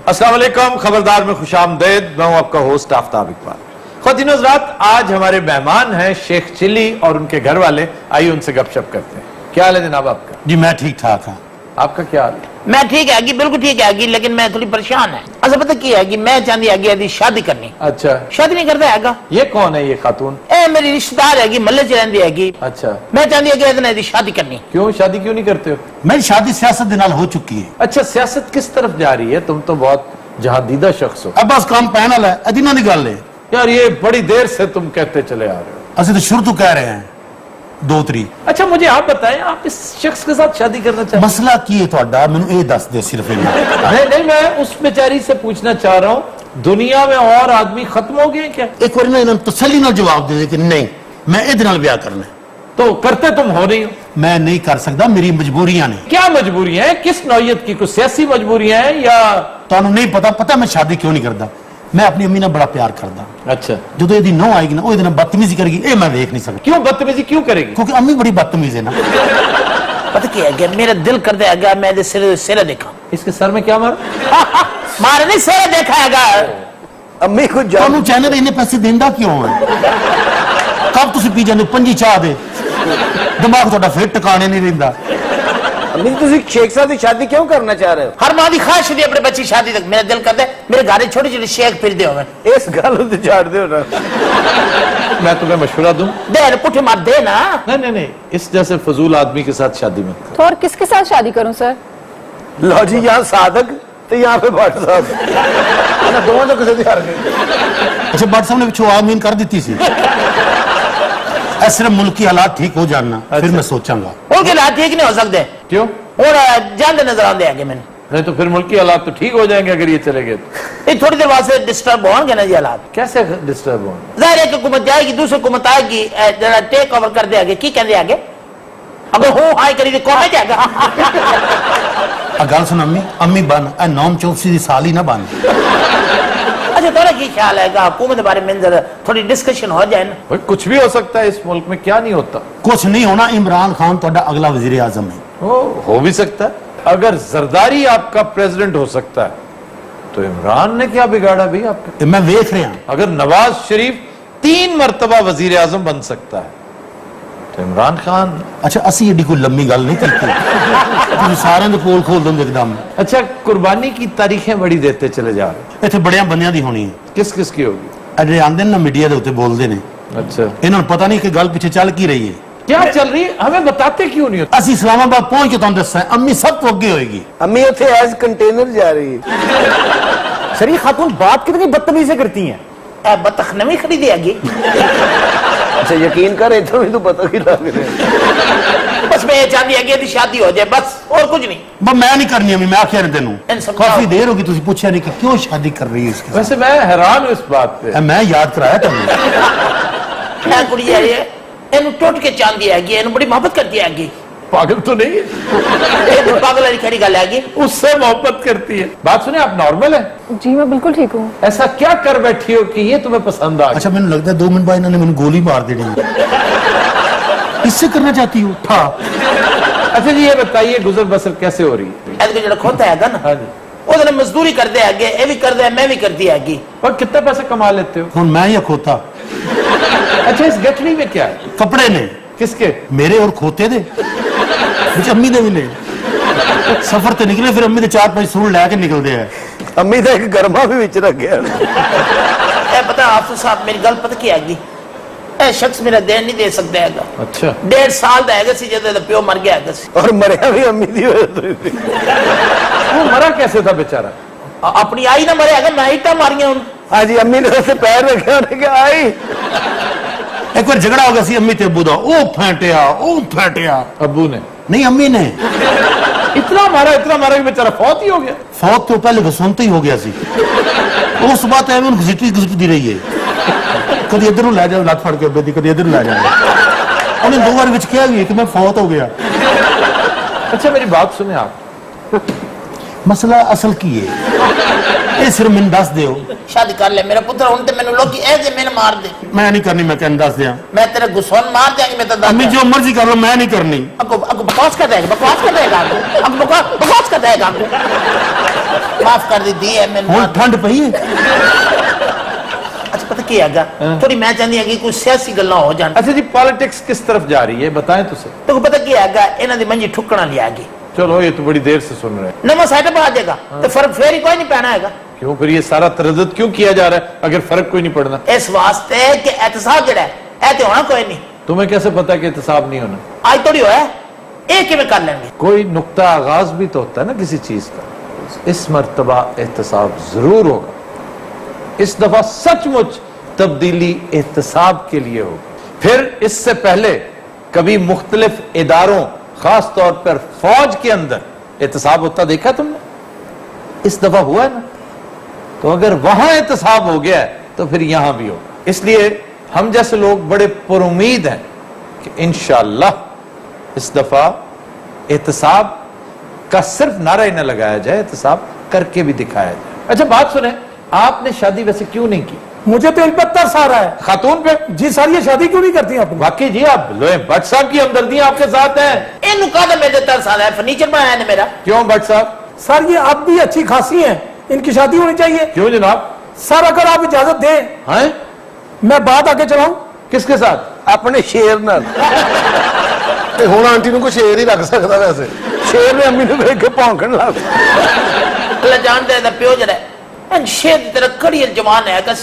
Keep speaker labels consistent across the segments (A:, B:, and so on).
A: السلام علیکم، خبردار میں خوش آمدید. میں ہوں آپ کا ہوسٹ آفتاب اقبال. خواتین و حضرات، آج ہمارے مہمان ہیں شیخ چلی اور ان کے گھر والے. آئیے ان سے گپ شپ کرتے ہیں. کیا حال ہے جناب آپ کا؟
B: جی میں ٹھیک ٹھاک ہوں.
A: آپ کا کیا حال ہے؟
C: میں ٹھیک ہے گی، بالکل ٹھیک ہے گی، لیکن میں تھوڑی پریشان ہے. اصل پتہ کیا ہے گی، میں چاہتی ہے گی شادی کرنی.
A: اچھا،
C: شادی نہیں کرتا ہے گا.
A: یہ کون ہے یہ خاتون؟
C: اے میری رشتہ دار ہے گی، محلے چ رہندی ہے گی.
A: اچھا،
C: میں چاہتی ہے کہ ادنے دی شادی کرنی.
A: کیوں شادی کیوں نہیں کرتے ہو؟
B: میری شادی سیاست دے نال ہو چکی ہے.
A: اچھا، سیاست کس طرف جا رہی ہے؟ تم تو بہت جہادیدہ شخص ہو.
B: اب بس کام پہنل ہے، ادینہ دی گل ہے.
A: یار یہ بڑی دیر سے تم کہتے چلے آ رہے ہو.
B: اسی تو شروع تو کہہ رہے ہیں 2-3.
A: اچھا مجھے آپ بتائیں، آپ اس شخص کے ساتھ شادی کرنا چاہتے ہیں؟
B: مسئلہ کی ہے تہاڈا مینوں اے دس دے صرف.
A: نہیں، میں اس بیچاری سے پوچھنا چاہ رہا ہوں، دنیا میں اور آدمی ختم ہو گئے کیا؟
B: ایک بار انہاں تسلی نال جواب دے کہ نہیں میں ادھے نال بیاہ کرنا ہے.
A: تو کرتے تم ہو نہیں ہو.
B: میں نہیں کر سکتا، میری مجبوریاں نے.
A: کیا مجبوریاں ہیں؟ کس نوعیت کی؟ کوئی سیاسی مجبوریاں ہیں یا؟
B: تانوں نہیں پتا میں شادی کیوں نہیں کرتا. میں اپنی امی نال بڑا پیار کردا.
A: اچھا،
B: جدوں یہ نو آئے گی نا وہ یہ بدتمیزی کرے گی، اے میں دیکھ نہیں سکتا.
A: کیوں بدتمیزی کیوں کرے گی؟
B: کیونکہ امی بڑی بدتمیز ہے نا.
C: پتہ کیا ہے کہ میرا دل کرتا ہے گا میں دے سر دیکھا.
A: اس کے سر میں کیا مار؟
C: مارے نہیں، سر دیکھا ہے گا.
A: امی کو
B: تانوں چاہنے دے انہیں پیسے دیندا کیوں ہے؟ کب تسی پی جاندے 5 چاہ دے دماغ تہاڈا پھر ٹکانے نہیں رہندا.
D: امی تسی شیخ صاحب کی شادی کیوں کرنا چاہ رہے ہو؟
C: ہر ماں دی خواہش ہوتی ہے اپنے بچی شادی تک. میرا دل کرتا ہے میرے گھر چھوٹی چھوٹی شیخ پھر دے ہوئے.
D: اس گل تے چھاڑ دیو نا.
A: میں تمہیں مشورہ دوں؟
C: دے پٹھے مار دے نا.
A: نہیں، اس جیسے فضول آدمی کے ساتھ شادی مت کرو.
E: تو اور کس کے ساتھ شادی کروں سر؟
D: لو جی، یہاں صادق تو یہاں پہ بٹ صاحب دونوں تو کسی ہار گئے.
B: اچھا بٹ صاحب نے پچھو آمین کر دیتی سی. صرف ملکی حالات ٹھیک ہو جاننا پھر میں سوچاں گا.
C: ان کے حالات ٹھیک نہیں ہو سکتے.
A: کیوں؟
C: اور جاندے نظر آندے آگے میں
A: نہیں تو پھر ملکی حالات تو ٹھیک ہو جائیں گے اگر یہ چلے گئے تو.
C: یہ تھوڑی دیر واسطے ڈسٹرب ہوں گے نا جی حالات.
A: کیسے ڈسٹرب ہوں؟
C: ظاہر ہے کہ حکومت جائے گی، دوسری حکومت آئے گی، ٹیک اوور کر دے آگے. کی کہندے آگے؟ اگر ہوں ہائی کری تو کون جائے گا؟
B: گل سن امی بن اے نوم چوکسی دی سال ہی نہ بن.
C: اچھا تھوڑا کی خیال ہے گا حکومت بارے میں تھوڑی ڈسکشن ہو جائے نا.
A: کچھ بھی ہو سکتا ہے اس ملک میں، کیا نہیں ہوتا؟
B: کچھ نہیں ہونا. عمران خان تہاڈا اگلا وزیر اعظم ہے.
A: ہو بھی سکتا ہے. اگر زرداری آپ کا پریزیڈنٹ ہو سکتا ہے تو عمران نے کیا بگاڑا بھی آپ کا؟
B: میں ویکھ رہا.
A: اگر نواز شریف 3 مرتبہ وزیر اعظم بن سکتا ہے تو عمران خان.
B: اچھا اسی ایڈی کوئی لمبی گل نہیں کرتے. تسی سارے دے پول کھول دیں ایک دم.
A: اچھا، قربانی کی تاریخیں بڑی دیتے چلے جا رہے.
B: اتنے بڑیاں بندیاں دی ہونی ہے.
A: کس کس کی ہوگی؟
B: اجے آندے نا میڈیا دے اوتے بولدے نے.
A: اچھا،
B: انہاں نوں پتہ نہیں کہ گل پیچھے چل کی رہی ہے.
A: کیا چل رہی ہے؟ ہمیں بتاتے کیوں نہیں ہوتا؟
B: اسی اسلام آباد پہنچ کے تانوں دساں امی سب تو اگے ہوئے گی.
D: امی اتنے ایز کنٹینر جا رہی ہے.
F: سر یہ خاتون بات کتنی بدتمیزی کرتی ہیں.
C: بطخ نمی خریدی آگی.
D: اچھا یقین کر اتنا بھی تو پتہ کی لگ رہے ہیں.
C: بس میں یہ چاہتی ہے کہ شادی ہو جائے بس، اور کچھ نہیں.
B: بس میں نہیں کرنی امی، میں آخیا نہیں تینوں.
C: ان سب
B: کافی دیر ہوگی تسی پوچھا نہیں کہ کیوں شادی کر رہی ہے اس کے ساتھ.
A: ویسے میں حیران ہوں اس بات پہ.
B: میں یاد کرایا تمہیں.
C: میں کڑی ہے یہ اینو ٹوٹ کے چاندی ہے گی، اینو بڑی محبت کرتی ہے گی.
A: پاگل تو نہیں ہے؟
C: یہ پاگل والی کھڑی گل ہے گی.
A: اس سے محبت کرتی ہے. بات سنیں، آپ نارمل ہیں؟
E: جی میں بالکل ٹھیک ہوں.
A: ایسا کیا کر بیٹھی ہو کہ یہ تمہیں پسند آ گیا؟
B: اچھا مجھے لگتا ہے 2 منٹ بعد انہوں نے مجھے گولی مار دینی. اس سے کرنا چاہتی ہوں تھا.
A: اچھا جی یہ بتائیے گزر بسر کیسے ہو رہی ہے؟
C: ایسے جڑا کھوتا ہے گا نا،
A: ہاں جی،
C: وہ ذرا مزدوری کر دے آگے، یہ بھی کر دے میں بھی کرتی ہے گی.
A: اور کتنے پیسے کما لیتے ہو؟
B: ہوں میں یا کھوتا.
A: اچھا اس گٹھڑی میں کیا ہے؟
B: کپڑے نے
A: کس کے؟
B: میرے اور کھوتے دے بچ امی دے بھی نے. سفر تے نکلے پھر امی دے 4-5 سور لے کے نکل دے ہیں.
D: امی تو ایک گرما بھی وچ رکھ گیا.
C: اے پتا حافظ صاحب میری گل پتہ کی ہے گی، اے شخص میرا دین نہیں دے سکتا ہے گا.
A: اچھا
C: 1.5 سال دا ہے گا سی جدے پیو مر گیا ہے گا سی.
D: اور مریا بھی امی دی وجہ سے.
A: وہ مرا کیسے تھا بیچارہ؟
C: اپنی آئی نہ مرے اگر میں ایٹا ماریاں ہوں.
D: ہاں جی امی نے اسے پیر رکھے انہیں کہ آئی.
B: ایک بار جھگڑا ہو گیا سی امی تے ابو دا. او پھینٹیا.
A: ابو نے؟
B: نہیں امی نے.
A: اتنا مارا کہ بیچارہ فوت ہی ہو گیا.
B: فوت تو پہلے سنتا ہی ہو گیا سی. اس بات ہے ان گزٹی دی رہی ہے. کدی ادھر لے جاؤ لت پھڑ کے ابے دی، کدی ادھر لے جاؤ. انہیں 2 بار وچ کہا بھی ہے کہ میں فوت ہو گیا.
A: اچھا میری بات سنیں آپ،
B: مسئلہ اصل کی ہے یہ صرف میں دس دیو.
C: شادی کر لے میرا پتر ہوں تے مینوں لوکی اے جے میں مار دے.
B: میں نہیں کرنی، میں کہن دس دیا.
C: میں تیرے گسون مار دیا گی. میں تے
B: امی جو مرضی کر لو میں نہیں کرنی.
C: بکواس کر دے گا. माफ कर दी है मैंने
B: ਹੁਣ ਠੰਡ ਪਈ ਹੈ
C: अच्छा पता की हैगा थोड़ी मैं चाहती है कि कोई सियासी गल्लां हो जान
A: अच्छा जी, पॉलिटिक्स किस तरफ जा रही है बताएं तो सही।
C: तो पता की हैगा इन्हां दी मंजी ठुकना लिया गई
A: चलो ये तो बड़ी देर से सुन रहे हैं।
C: नवा सेटअप आ जाएगा तो फर्क फिर ही कोई नहीं पैना हैगा
A: क्यों फिर ये सारा तरद्दुद क्यों किया जा रहा है अगर फर्क कोई नहीं पड़ना?
C: इस वास्ते कि एहतसाब जड़ा है ए ते होना कोई नहीं
A: तुम्हें कैसे पता कि एहतसाब नहीं होना?
C: आज थोड़ी होया एक किवें कर लेंगे
A: कोई नुक्ता आगाज भी तो होता है ना किसी चीज का। इस मर्तबा एहतसाब जरूर होगा, इस दफा सचमुच तब्दीली एहतसाब के लिए होगी। फिर इससे पहले कभी मुख्तलिफ इदारों खास तौर पर फौज के अंदर एहतसाब होता देखा तुमने? इस दफा हुआ है ना, तो अगर वहां एहतसाब हो गया है तो फिर यहां भी होगा। इसलिए हम जैसे लोग बड़े पुरुमीद हैं कि इंशाअल्लाह इस दफा एहतसाब का सिर्फ नारा ही न लगाया जाए, एहतसाब करके भी दिखाया जाए। अच्छा बात सुने, आपने शादी वैसे क्यों नहीं की?
F: मुझे तो इन पर तरस आ रहा है
A: खातून पे?
F: जी सर, ये शादी क्यों नहीं करती आप?
A: वाकई जी, आप लोहे भट्ट साहब की हमदर्दी आपके साथ है।
C: इन्हू कहदा मेरे तरस आ रहा है, फर्नीचर बनाया ने मेरा।
A: क्यों भट्ट साहब?
F: सर ये आप भी अच्छी खासी हैं, इनकी शादी होनी चाहिए।
A: क्यों जनाब?
F: सर अगर आप इजाजत दें
A: हैं?
F: मैं बात आगे चलाऊं।
A: किसके साथ?
D: अपने शेर नाल ਤੇ ਹੁਣ ਆਂਟੀ ਨੂੰ ਕੋਈ ਸ਼ੇਰ ਹੀ ਰੱਖ ਸਕਦਾ ਵੈਸੇ। ਸ਼ੇਰ ਨੇ ਅੰਮੀ ਨੂੰ ਵੇਖ ਕੇ ਭੌਂਕਣ ਲੱਗ ਪਿਆ।
C: अल्लाह जान दे प्यो जड़ा है शेर की तरह कड़ी जवान है कस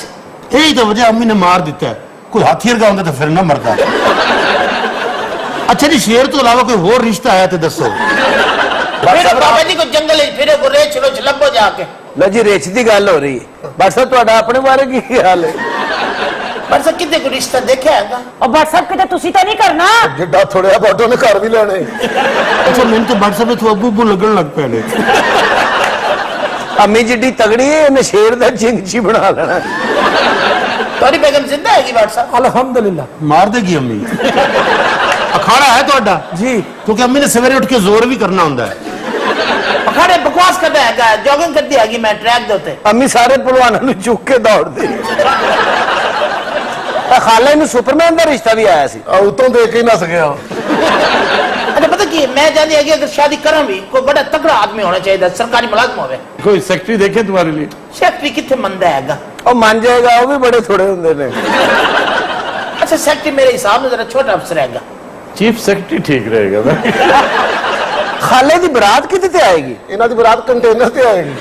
B: ਇਹੀ ਤਾਂ ਵਜ੍ਹਾ ਅੰਮੀ ਨੇ ਮਾਰ ਦਿੱਤਾ ਹੈ। ਕੋਈ ਹਾਥੀ ਵਰਗਾ ਹੁੰਦਾ ਤਾਂ ਫਿਰ ਨਾ ਮਰਦਾ। ਅੱਛਾ ਜੀ, ਸ਼ੇਰ ਤੋਂ ਇਲਾਵਾ ਕੋਈ ਹੋਰ ਰਿਸ਼ਤਾ ਹੈ ਤੇ ਦੱਸੋ।
C: फिर बाबा जी को जंगल फिर को रेच रोच लभो जाके
D: ਲੈ ਜੀ ਰਿਚ ਦੀ ਗੱਲ ਹੋ ਰਹੀ ਹੈ। ਬਸ ਤੁਹਾਡਾ ਆਪਣੇ ਬਾਰੇ ਕੀ ਖਿਆਲ ਹੈ?
C: पर सर कितने को रिश्ता देखा हैगा
G: और व्हाट्सएप किते तुसी तो नहीं करना
D: ਜਿੱਡਾ ਥੋੜਿਆ ਬਾਟੋ ਨੇ ਘਰ ਵੀ ਲੈਣੇ।
B: ਅੱਛਾ ਮੈਨੂੰ ਤਾਂ WhatsApp ਤੇ ਅੱਬੂ ਅੱਬੂ ਲੱਗਣ ਲੱਗ ਪਏ ਨੇ।
D: ਅੰਮੀ ਜਿੱਡੀ ਤਗੜੀ ਹੈ ਇਹਨੇ ਸ਼ੇਰ ਦਾ ਜਿੰਗਚੀ ਬਣਾ ਲੈਣਾ।
C: तुम्हारी बेगम जिंदा हैगी व्हाट्सएप
F: अल्हम्दुलिल्लाह।
B: ਮਾਰ ਦੇਗੀ ਅੰਮੀ। ਅਖਾੜਾ ਹੈ ਤੁਹਾਡਾ
F: जी
B: ਕਿਉਂਕਿ ਅੰਮੀ ਨੇ ਸਵੇਰੇ ਉੱਠ ਕੇ ਜ਼ੋਰ ਵੀ ਕਰਨਾ ਹੁੰਦਾ ਹੈ।
C: अखाड़े बकवास करता हैगा जॉगिंग करती हैगी मैं ट्रैक दे उत्ते
D: ਅੰਮੀ ਸਾਰੇ ਪਹਿਲਵਾਨਾਂ ਨੂੰ ਚੁੱਕ ਕੇ ਦੌੜਦੀ। ਖਾਲਾ ਨੂੰ ਸੁਪਰਮੈਨ ਦਾ ਰਿਸ਼ਤਾ ਵੀ ਆਇਆ ਸੀ। ਉਤੋਂ ਦੇਖ ਕੇ ਹੀ ਨਸ ਗਿਆ।
C: अच्छा पता की मैं जानती है कि अगर शादी करा भी कोई बड़ा तगड़ा आदमी होना चाहिए सरकारी मुलाजम होवे
A: कोई सेक्रेटरी देखे तुम्हारे लिए?
C: सेक्रेटरी कितने मंदा हैगा
D: ਉਹ ਮੰਨ ਜਾਏਗਾ, ਉਹ ਵੀ ਬੜੇ ਥੋੜੇ ਹੁੰਦੇ ਨੇ।
C: अच्छा सेक्रेटरी मेरे हिसाब में जरा छोटा अफसर हैगा
A: चीफ सेक्रेटरी ठीक रहेगा ना?
D: ਖਾਲੇ ਦੀ ਬਰਾਤ ਕਿਹਦੇ ਤੇ ਆਏਗੀ? ਇਹਨਾਂ ਦੀ ਬਰਾਤ ਕੰਟੇਨਰ ਤੇ ਆਏਗੀ।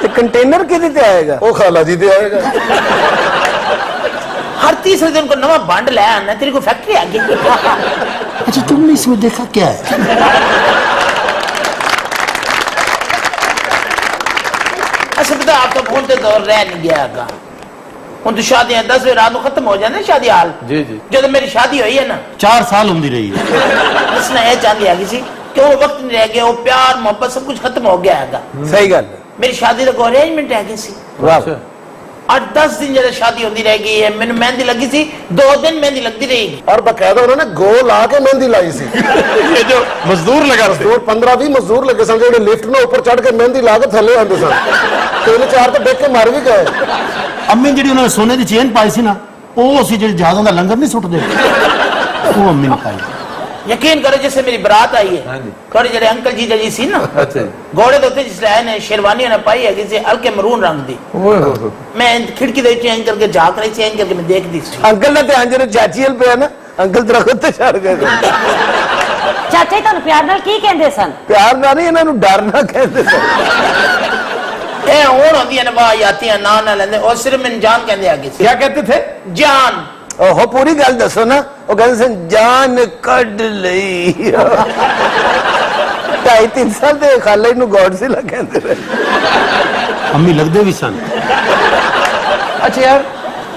D: ਤੇ ਕੰਟੇਨਰ ਕਿਹਦੇ ਤੇ ਆਏਗਾ? ਉਹ ਖਾਲਾ ਜੀ ਤੇ ਆਏਗਾ।
C: हर तीसरे दिन को नवा बंड ले आना तेरी को फैक्ट्री हैगी
B: अच्छा तुमने इसमें देखा क्या है?
C: अच्छा पता आप तो फोन ते दौर रह नहीं गया हैगा ਹੁਣ तो शादियां 10 रात को खत्म हो जाने शादी हाल
A: जी जी।
C: जब मेरी शादी हुई है ना
B: 4 साल ਹੁੰਦੀ ਰਹੀ ਹੈ।
C: उसने ये चाहती हैगी सी कि वो वक्त नहीं रह गया वो प्यार मोहब्बत सब कुछ खत्म हो गया हैगा
D: ਸਹੀ ਗੱਲ ਹੈ।
C: मेरी शादी का अरेंजमेंट हैगी सी
A: अच्छा।
C: 8-10 दिन जब शादी होती रहेगी मैंने मेहंदी लगी सी 2 दिन मेहंदी लगती रहेगी
D: और बकायदा उन्होंने गो ला के मेहंदी लाई सी।
A: ये जो मजदूर लगा थे,
D: और 15-20 मजदूर लगे सन जो लिफ्ट में ऊपर चढ़ के मेहंदी ला के थले आते सन। 3-4 तो देख के मर भी गए।
B: ਅੰਮੀ ਜਿਹੜੀ ਉਹਨਾਂ ਨੇ ਸੋਨੇ ਦੀ ਚੇਨ ਪਾਈ ਸੀ ਨਾ, ਉਹ ਅਸੀਂ ਜਿਹੜੇ ਜਹਾਜ਼ਾਂ ਦਾ ਲੰਗਰ ਨਹੀਂ ਸੁੱਟਦੇ, ਉਹ ਅੰਮੀ ਨੇ ਪਾਈ।
C: यकीन करो जैसे मेरी बारात आई है
A: हाँ जी।
C: थोड़े जड़े अंकल जी जी सी ना
A: अच्छा जी।
C: घोड़े तो जिसले आए ने शेरवानी ने पाई है किसी हल्के मरून रंग दी
A: ओए हो हो।
C: मैं खिड़की दे एंग करके झांक रही थी एंग करके मैं देखती थी
D: अंकल ने ध्यान जो चाची हल पे ना अंकल दरख्त ते चढ़ गए।
G: चाचा जी ਤੁਹਾਨੂੰ ਪਿਆਰ ਨਾਲ ਕੀ ਕਹਿੰਦੇ ਸਨ?
D: प्यार ना नहीं इन्हों डरना कहते सन।
C: ए और होंदी ने वाह आती है ना ना लेंदे और सिर्फ मैंने जान कहंदे आगे
A: क्या कहते थे?
C: जान
D: ओहो पूरी गल दसो ना। वो कहते सन जान कड लई। 2.5-3 साल ते खाले नू गॉड से कहते रहे।
B: ਅੰਮੀ ਲੱਗਦੇ ਵੀ ਸਨ।
A: अच्छा यार,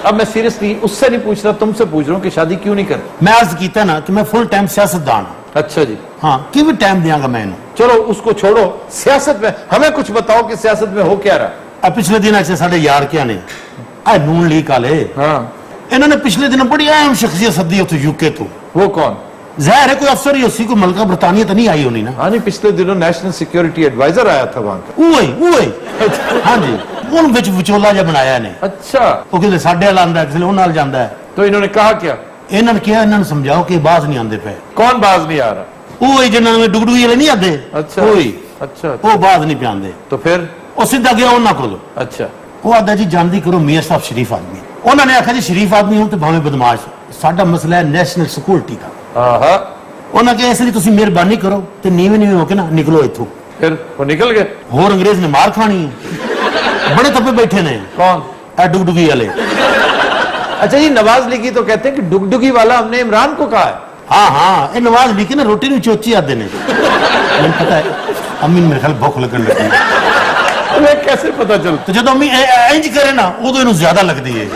A: अब मैं सीरियसली उससे नहीं पूछ रहा, तुमसे पूछ रहा हूँ कि शादी क्यों नहीं कर?
B: ਮੈਂ ਅਰਜ਼ ਕੀਤਾ ਨਾ ਕਿ ਮੈਂ ਫੁੱਲ ਟਾਈਮ ਸਿਆਸਤਦਾਨ ਹਾਂ।
A: अच्छा जी।
B: ਹਾਂ ਕਿਵੇਂ ਟਾਈਮ ਦਿਆਂਗਾ ਮੈਂ ਇਹਨੂੰ?
A: चलो उसको छोड़ो, सियासत में हमें कुछ बताओ कि सियासत में हो क्या रहा?
B: ਆ ਪਿਛਲੇ ਦਿਨਾਂ 'ਚ ਸਾਡੇ ਯਾਰ ਕਿਆ ਨੇ, ਆ ਨੂਨ ਲੀਗ ਵਾਲੇ,
A: हाँ।
B: ਇਹਨਾਂ ਨੇ ਪਿਛਲੇ ਦਿਨ ਬੜੀ ਅਹਿਮ ਸ਼ਖਸੀਅਤ ਸੱਦੀ ਉੱਥੇ ਯੂਕੇ ਤੋਂ।
A: वो कौन?
B: ਜ਼ਾਹਿਰ ਹੈ ਕੋਈ ਅਫਸਰ ਹੀ ਉਸੀ, ਕੋਈ ਮਲਕਾ ਬਰਤਾਨੀਆ ਤਾਂ ਨਹੀਂ ਆਈ ਹੋਣੀ ਨਾ।
A: हाँ नहीं, पिछले दिनों नेशनल सिक्योरिटी एडवाइजर आया था वहां का।
B: ਉਹ ਹਾਂਜੀ, ਉਹਨੂੰ ਵਿੱਚ ਵਿਚੋਲਾ ਜਿਹਾ ਬਣਾਇਆ ਨੇ।
A: अच्छा,
B: ਉਹ ਕਿਤੇ ਸਾਡੇ ਨਾਲ ਆਉਂਦਾ, ਕਿਸੇ ਉਹ ਨਾਲ ਜਾਂਦਾ ਹੈ।
A: तो इन्होंने कहा क्या?
B: ਇਹਨਾਂ ਨੇ ਕਿਹਾ ਇਹਨਾਂ ਨੂੰ ਸਮਝਾਓ ਕਿ ਬਾਜ਼ ਨਹੀਂ ਆਉਂਦੇ ਪਏ।
A: कौन बाज नहीं आ रहा?
B: ਉਹ ਹੀ ਜਿਹਨਾਂ ਨੂੰ ਡੁਗਡੁਗੀ ਵਾਲੇ ਨਹੀਂ ਆਦੇ।
A: ਅੱਛਾ।
B: ਉਹ ਹੀ
A: अच्छा
B: وہ ਬਾਜ਼ ਨਹੀਂ ਪਿਆਉਂਦੇ
A: तो फिर
B: ਉਹ ਸਿੱਧਾ ਗਿਆ ਉਹਨਾਂ ਕੋਲ
A: अच्छा
B: ਉਹ ਆਦਾ ਜੀ ਜਾਂਦੀ ਕਰੋ ਮੀਆਂ ਸਾਹਿਬ ਸ਼ਰੀਫ ਆਦਮੀ ਉਹਨਾਂ ਨੇ ਆਖਿਆ ਜੀ ਸ਼ਰੀਫ ਆਦਮੀ ਹੋਣ ਤੇ ਭਾਵੇਂ ਬਦਮਾਸ਼ ਸਾਡਾ ਮਸਲਾ ਹੈ ਨੈਸ਼ਨਲ ਸਿਕਿਉਰਿਟੀ ਦਾ
A: हाँ
B: ਉਹਨਾਂ ਕਿਹਾ ਇਸ ਲਈ ਤੁਸੀਂ ਮਿਹਰਬਾਨੀ ਕਰੋ ਤੇ ਨੀਵੇਂ ਹੋ ਕੇ ਨਾ ਨਿਕਲੋ ਇੱਥੋਂ
A: फिर वो निकल गए
B: ਹੋਰ ਅੰਗਰੇਜ਼ ਨੇ ਮਾਰ ਖਾਣੀ ਹੈ ਬੜੇ ਤੱਪੇ ਬੈਠੇ ਨੇ
A: कौन
B: ਇਹ ਡੁਗਡੁਗੀ ਵਾਲੇ
A: अच्छा जी नवाज लीगी तो कहते हैं कि डुगडुगी वाला हमने इमरान को कहा है
B: ਹਾਂ ਹਾਂ ਇਹ ਨਵਾਜ਼ ਲਿਖੀ ਨਾ ਰੋਟੀ ਨੂੰ ਚੋਚੀ ਆਦੇ ਨੇ ਮੈਨੂੰ ਪਤਾ ਹੈ ਅੰਮੀ ਨੂੰ ਮੇਰੇ ਖਿਆਲ ਭੁੱਖ ਲੱਗਣ ਲੱਗੀ
A: तुम्हें कैसे पता चलता
B: ਤੇ ਜਦੋਂ ਅੰਮੀ ਇੰਜ ਕਰੇ ਨਾ ਉਦੋਂ ਇਹਨੂੰ ਜ਼ਿਆਦਾ ਲੱਗਦੀ ਹੈ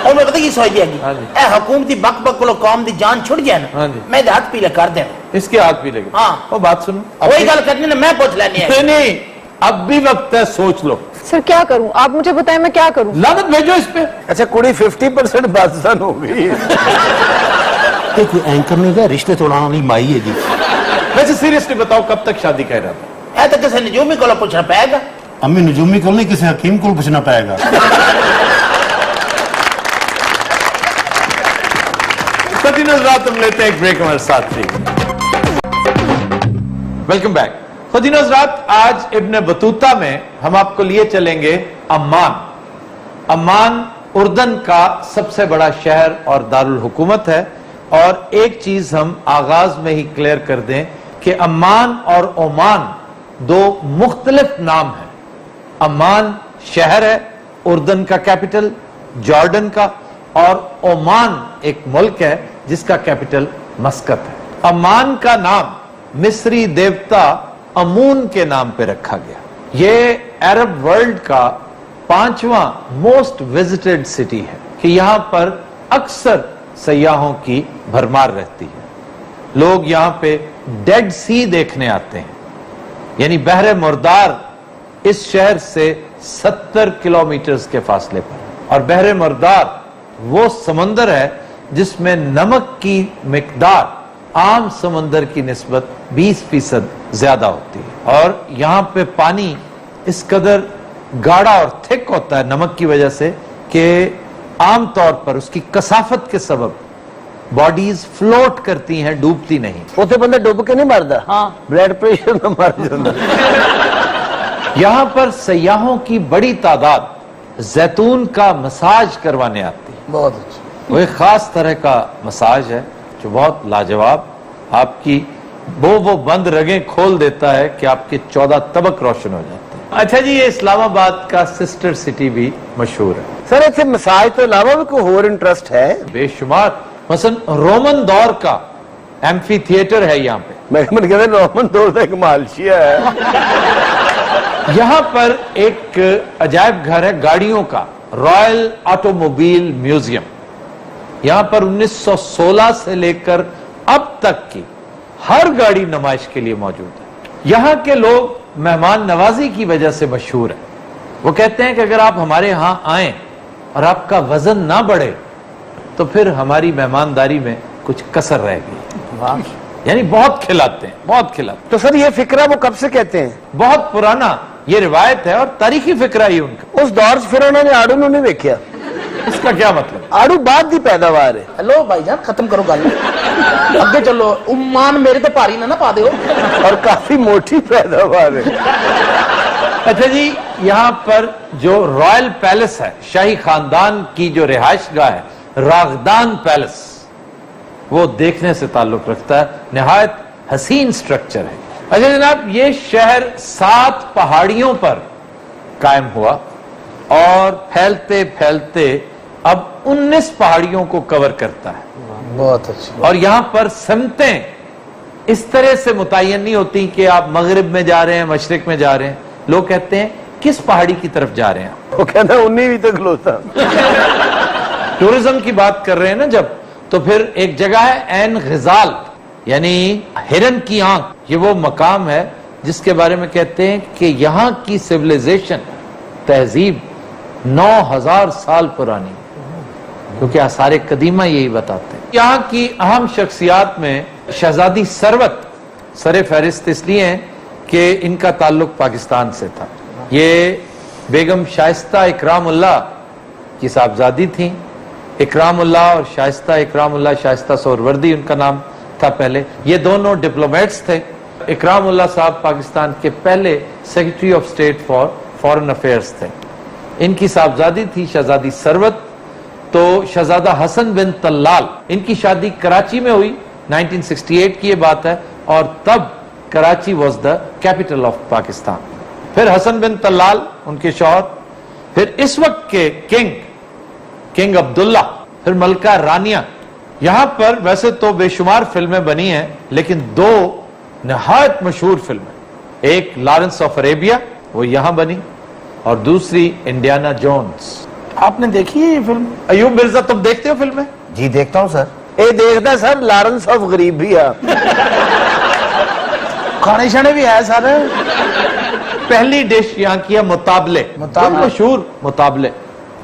C: اور میں پتہ کی سوچ
A: ہاں
C: دیا
A: جی۔
C: اے حکومتی بک بک کو قوم دی جان چھڑ جائے
A: ہاں
C: نا
A: جی۔
C: میں ہاتھ پیلے کر دینا
A: इसके हाथ भी लगे
C: हाँ।
A: वो बात सुनो
C: وہی گل کرنی نا میں پوچھ لینی ہے
A: नहीं नहीं अब بھی وقت ہے सोच लो
E: सर क्या करूं आप मुझे बताएं मैं क्या करूं
A: लानत भेजो इस पे
D: اچھا کڑی 50% بازدان ہو گئی ہے
B: ਇਹ ਕੋਈ ਐਂਕਰ ਨਹੀਂ ਗਾ ਰਿਸ਼ਤੇ ਤੋੜਾਉਣ ਵਾਲੀ ਮਾਈ ਹੈ ਜੀ
A: वैसे सीरियसली बताओ कब तक शादी का इरादा
C: اے تو کسی نجومی کو پوچھنا پائے گا
B: ਅੰਮੀ ਨਜੂਮੀ ਕੋਲ ਨਹੀਂ ਕਿਸੇ ਹਕੀਮ ਕੋਲ ਪੁੱਛਣਾ ਪਏਗਾ
A: सती नजरात हम लेते हैं एक ब्रेक हमारे साथ थी वेलकम बैक खुदी नजरात आज इब्न बतूता में हम आपको लिए चलेंगे अम्मान अम्मान उर्दन का सबसे बड़ा शहर और दारुल हुकूमत है और एक चीज हम आगाज में ही क्लियर कर दें कि अम्मान और ओमान दो मुख्तलिफ नाम हैं अम्मान शहर है उर्दन का कैपिटल जॉर्डन का और ओमान एक मुल्क है जिसका कैपिटल मस्कत है अम्मान का नाम मिस्री देवता अमून के नाम पे रखा गया ये अरब वर्ल्ड का 5वां मोस्ट विजिटेड सिटी है कि यहां पर अक्सर सयाहों की भरमार रहती है लोग यहां पे डेड सी देखने आते हैं यानी बहरे मुर्दार इस शहर से 70 किलोमीटर के फासले पर और बहरे मुर्दार वो समंदर है जिसमें नमक की मिकदार आम समंदर की निस्बत 20% ज्यादा होती है और यहां पे पानी इस कदर गाढ़ा और थिक होता है नमक की वजह से कि आम तौर पर उसकी कसाफत के सबब बॉडीज फ्लोट करती हैं डूबती नहीं
D: ਉੱਥੇ ਬੰਦਾ ਡੁੱਬ ਕੇ ਨਹੀਂ ਮਰਦਾ ਹਾਂ ਬਲੱਡ ਪ੍ਰੈਸ਼ਰ ਨਾਲ ਮਰ ਜਾਂਦਾ
A: यहां पर सयाहों की बड़ी तादाद जैतून का मसाज करवाने आती है
D: ਬਹੁਤ ਅੱਛਾ
A: वो एक खास तरह का मसाज है जो बहुत लाजवाब आपकी वो बंद रगें खोल देता है कि आपके 14 तबक रोशन हो जाते हैं अच्छा जी ये इस्लामाबाद का सिस्टर सिटी भी मशहूर है
D: ਸਰ ਇੱਥੇ ਮਸਾਜ ਤੋਂ ਇਲਾਵਾ ਵੀ ਕੋਈ ਹੋਰ ਇੰਟਰਸਟ ਹੈ
A: बेशुमार मसलन रोमन दौर का एम्फी थिएटर है यहाँ पे
D: ਮੈਂ ਕਹਿੰਦਾ ਰੋਮਨ ਦੌਰ ਦਾ ਇੱਕ ਮਾਲਸ਼ੀਆ ਹੈ
A: यहाँ पर एक अजायब घर है गाड़ियों का रॉयल ऑटोमोबाइल म्यूजियम यहाँ पर 1916 से लेकर अब तक की हर गाड़ी नुमाइश के लिए मौजूद है यहाँ के लोग मेहमान नवाजी की वजह से मशहूर है वो कहते हैं कि अगर आप हमारे यहाँ आए और आपका वजन ना बढ़े तो फिर हमारी मेहमानदारी में कुछ कसर रह गई यानी बहुत खिलाते हैं बहुत खिलाते
D: तो सर ये फिक्रा वो कब से कहते हैं
A: हैं बहुत पुराना ये रिवायत है और तारीखी फिक्रा ही उनका
D: उस दौर 'ਚ ਫਿਰ ਉਹਨਾਂ ਨੇ ਆੜੂ ਨੂੰ ਨਹੀਂ ਵੇਖਿਆ
A: इसका क्या मतलब
D: ਆੜੂ ਬਾਅਦ ਦੀ ਪੈਦਾਵਾਰ ਹੈ
C: हेलो भाईजान खत्म करो गल अगे चलो उम्मान मेरे तो भारी ना पा दियो
D: और काफी मोटी पैदावार है
A: अच्छा जी यहाँ पर जो रॉयल पैलेस है शाही खानदान की जो रिहाइश गाह है रागदान पैलेस वो देखने से ताल्लुक रखता है निहायत हसीन स्ट्रक्चर है अच्छा जनाब ये शहर 7 पहाड़ियों पर कायम हुआ और फैलते फैलते अब 19 पहाड़ियों को कवर करता है
D: बहुत अच्छी
A: और यहां पर समतें इस तरह से मुतय्यन नहीं होती कि आप मगरिब में जा रहे हैं मशरिक में जा रहे हैं लोग कहते हैं किस पहाड़ी की तरफ जा रहे हैं
D: वो कहना 19 भी तक खलोता
A: टूरिज्म की बात कर रहे हैं ना जब तो फिर एक जगह है ऐन गिजाल यानी हिरन की आंख ये वो मकाम है जिसके बारे में कहते हैं कि यहां की सिविलाइजेशन तहजीब 9000 साल पुरानी क्योंकि आसार कदीमा यही बताते हैं यहाँ की अहम शख्सियात में शहजादी सरवत सर फहरिस्त इसलिए हैं कि इनका ताल्लुक पाकिस्तान से था ये बेगम शाइस्ता इकरामुल्लाह की साहबजादी थी इकरामुल्लाह और शाइस्ता इकरामुल्लाह शाइस्ता सोहरवर्दी उनका नाम था पहले ये दोनों डिप्लोमेट्स थे इकराम उल्लाह साहब पाकिस्तान के पहले secretary of state for foreign affairs थे। इनकी साहबजादी थी शहजादी सरवत, तो शहजादा हसन बिन तल्लाल, इनकी शादी कराची में हुई, 1968 की ये बात है, और तब Karachi was the capital of Pakistan. फिर हसन बिन तल्लाल उनके शौहर, फिर इस वक्त के किंग अब्दुल्ला, फिर मलका रानिया। यहां पर वैसे तो बेशुमार फिल्में बनी हैं, लेकिन दो नहायत मशहूर फिल्में, एक लॉरेंस ऑफ अरेबिया वो यहां बनी, और दूसरी इंडियाना जोन्स।
C: आपने देखी है ये फिल्म?
A: अयूब मिर्जा, तुम देखते हो फिल्में?
F: जी देखता हूँ सर।
D: ਇਹ ਦੇਖਦਾ ਸਰ ਲਾਰੈਂਸ ਆਫ ਗਰੀਬ ਵੀ ਆ,
C: खाने शाने भी है सर।
A: पहली डिश यहाँ की है मुताबले,
C: मुताबले।
A: बड़े मशहूर मुताबले।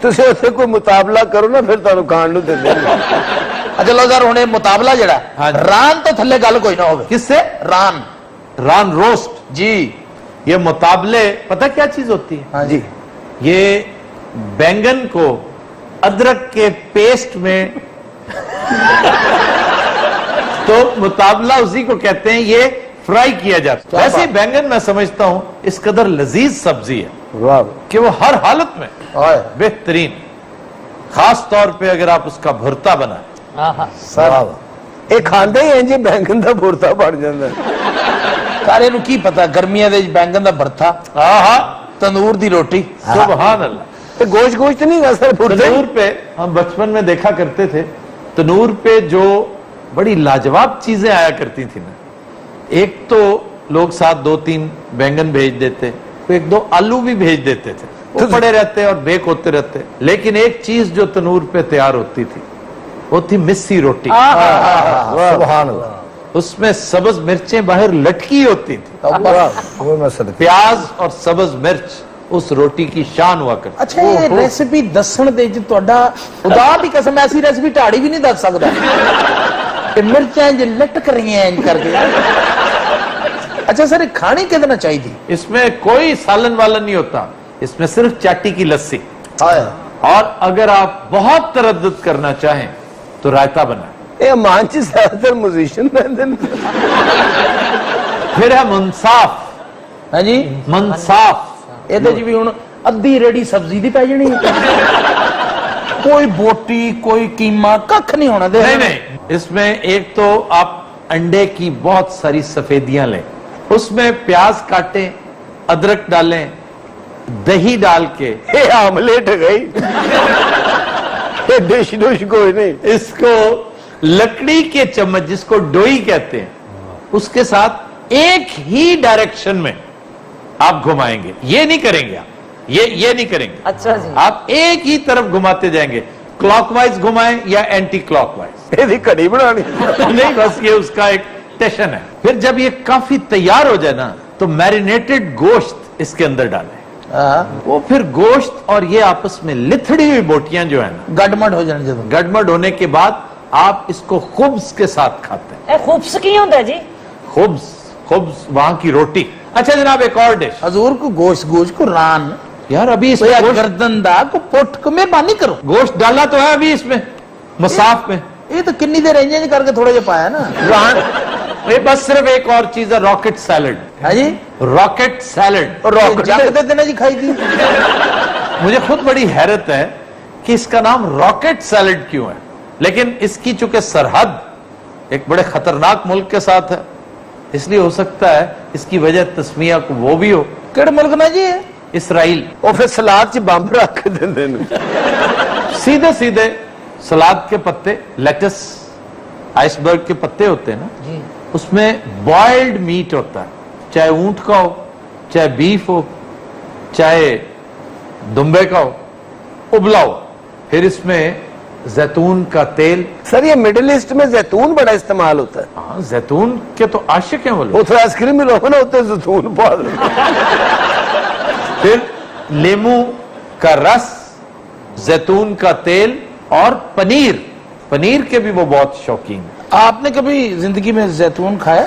D: ਤੁਸੀਂ ਉੱਥੇ ਕੋਈ ਮੁਕਾਬਲਾ ਕਰੋ ਨਾ, ਫਿਰ ਤੁਹਾਨੂੰ ਖਾਣ ਨੂੰ ਦਿੰਦੇ ਨੇ।
C: अच्छा लो सर हुणे मुताबला जड़ा
A: हाँ जी।
C: रान तो थल्ले गल कोई ना होवे।
A: किससे?
C: रान
A: रान रोस्ट।
C: जी।
A: ये मुताबले पता क्या चीज होती है?
C: हाँ जी।
A: ये बैंगन को अदरक के पेस्ट में तो मुताबला उसी को कहते हैं, ये फ्राई किया जाता है। वैसे ही बैंगन मैं समझता हूं इस कदर लजीज सब्जी है
D: ਵਾਹ
A: कि वो हर हालत में बेहतरीन, खास तौर पे अगर आप उसका भुरता बनाए।
D: ਸਰ ਇਹ ਖਾਂਦੇ ਹੀ ਇੰਜ ਬੈਂਗਨ ਦਾ ਭੁਰਤਾ ਬਣ ਜਾਂਦਾ।
C: सारे नु की पता गर्मियां दे बैंगन दा भरता,
A: आहा,
C: तंदूर दी रोटी।
A: सुभान अल्लाह।
D: ਤੇ ਗੋਸ਼ਤ ਨਹੀਂ ਗਾ ਸਰ ਭੁਰਤੇ?
A: तनूर पे हम बचपन में देखा करते थे, तनूर पे जो बड़ी लाजवाब चीजें आया करती थी ना, एक तो लोग साथ 2-3 बैंगन भेज देते, तो 1-2 आलू भी भेज देते थे, वो पड़े रहते और बेक होते रहते। लेकिन एक चीज जो तनूर पे तैयार होती थी वो थी मिस्सी रोटी।
D: ਸੁਭਾਨ ਅੱਲਾਹ।
A: उसमें सब्ज मिर्चें बाहर लटकी होती थी,
D: ਉਹ ਮੈਂ ਸਦਕੇ।
A: प्याज और सब्ज मिर्च उस रोटी की शान हुआ करती।
C: अच्छा ये रेसिपी दसन दे च ਤੁਹਾਡਾ खुदा दी कसम ऐसी रेसिपी ढाड़ी भी नहीं दस सकदा। ये मिर्चां जे लटक रही हैं इंज करके। अच्छा सर ये खानी कितना चाहिए?
A: इसमें कोई सालन वालन नहीं होता, इसमें सिर्फ चाटी की लस्सी, और अगर आप बहुत तरद्दुद करना चाहें तो रायता बनाए।
D: ਇਹ ਮਾਨ ਚ ਜ਼ਿਆਦਾਤਰ ਮਿਊਜ਼ੀਸ਼ੀਅਨ ਰਹਿੰਦੇ ਨੇ।
A: फिर है मुंसाफ।
C: हाँ जी।
A: मुंसाफ
C: ਇਹਦੇ ਚ ਵੀ ਹੁਣ ਅੱਧੀ ਰੇੜੀ ਸਬਜ਼ੀ ਦੀ ਪੈ ਜਾਣੀ ਹੈ। कोई बोटी कोई कीमा कख नहीं होना दे।
A: नहीं, इसमें एक तो आप अंडे की बहुत सारी सफेदियां लें, उसमें प्याज काटें, अदरक डालें, दही डाल के
D: ਇਹ ਆਮਲੇਟ ਗਈ। ਇਹ ਡਿਸ਼ ਡੁਸ਼ ਕੋਈ ਨਹੀਂ।
A: इसको लकड़ी के चम्मच, जिसको डोई कहते हैं, उसके साथ एक ही डायरेक्शन में आप घुमाएंगे। ये नहीं करेंगे आप, ये नहीं करेंगे।
G: अच्छा जी।
A: आप एक ही तरफ घुमाते जाएंगे, क्लॉकवाइज घुमाएं या एंटी क्लॉकवाइज।
D: ਇਹਦੀ ਘੜੀ ਬਣਾਣੀ।
A: नहीं, बस ये उसका एक टेशन है। फिर जब ये काफी तैयार हो जाए ना, तो मैरिनेटेड गोश्त इसके अंदर डालें। वो फिर गोश्त और ये आपस में लिथड़ी हुई बोटियां जो है ना,
C: गडमड हो जाने जब
A: गड़बड़ होने के बाद आप इसको खुब्स के साथ खाते हैं।
G: ए खूब्स की होता है जी?
A: खुब्स वहां की रोटी। अच्छा जनाब, एक और डिश।
C: हजूर को गोश्त को रान
A: यार अभी
C: तो
A: इसमें
C: या
A: गोश्त,
C: गर्दन दा को पुट को मेहरबानी करो।
A: गोश्त डाला तो है अभी इसमें मसाफ में।
C: ये तो किन्नी देर इंज करके थोड़ा जिहा पाया ना।
A: ये बस सिर्फ एक और चीज है, रॉकेट सैलड।
C: है जी।
A: Rocket salad.
C: रॉकेट जग दे देना जी खाई थी।
A: मुझे खुद बड़ी हैरत है कि इसका नाम रॉकेट सैलड क्यों है, लेकिन इसकी चूंकि सरहद एक बड़े खतरनाक मुल्क के साथ है, इसलिए हो सकता है इसकी वजह तस्मिया को वो भी हो।
C: किहड़े मुल्क में जी है?
A: इसराइल।
D: ਉਹ ਫਿਰ ਸਲਾਦ ਚ ਬੰਬ ਰੱਖ ਕੇ ਦਿੰਦੇ ਨੇ।
A: सीधे सीधे सलाद के पत्ते, लेटस, आइसबर्ग के पत्ते होते हैं ना जी, उसमें बॉइल्ड मीट होता है, चाहे ऊंट का हो, चाहे बीफ हो, चाहे दुम्बे का हो, उबला हो। फिर इसमें जैतून का तेल।
D: सर ये मिडिल ईस्ट में जैतून बड़ा इस्तेमाल होता है।
A: हाँ, जैतून के तो आशिक हैं वो लोग।
D: उधर आइसक्रीम मिलो ना, उधर जैतून पा दो।
A: फिर लेमू का रस, जैतून का तेल और पनीर। पनीर के भी वो बहुत शौकीन है।
C: आपने कभी जिंदगी में जैतून खाया?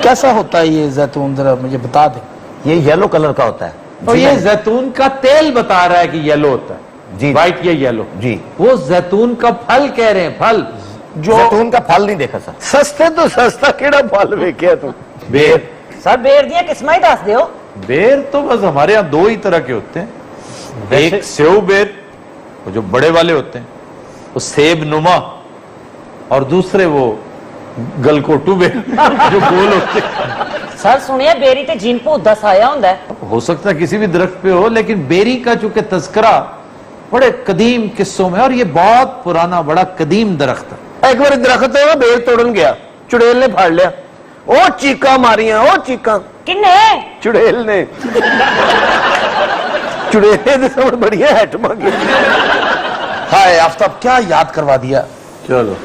C: कैसा होता है ये जैतून, जरा मुझे बता दें।
F: ये येलो कलर का होता है।
A: और ये जैतून का तेल बता रहा है कि येलो होता है
F: जी।
A: वाइट या येलो
F: जी।
A: वो जैतून का फल कह रहे हैं, फल।
F: जो जैतून का फल नहीं देखा सर।
D: सस्ते तो सस्ता केड़ा फल वेख्या तू?
A: बेर
G: सर बेर दिया किस्मां ही दस दियो।
A: बेर तो बस हमारे यहाँ दो ही तरह के होते हैं, एक सेव बेर वो जो बड़े वाले होते हैं वो सेब नुमा, और दूसरे वो गलकोटू बेर जो गोल होते हैं।
G: सर सुनिए बेरी ते जीन भूत दा साया हुंदा है।
A: हो सकता है किसी भी दरख्त पे हो, लेकिन बेरी का चूंकि तस्करा बड़े कदीम किस्सों में, और ये बहुत पुराना बड़ा कदीम दरख्त है।
D: एक बार दरख्त है बेर तोड़न गया, चुड़ैल ने फाड़ लिया, ओ चीका मारियां, ओ चीका।
G: किन्ने?
D: चुड़ैल ने। चुड़ैल ने सब बढ़िया हैट मांगी।
C: हाय आफ्ताब, क्या याद करवा दिया।
A: चलो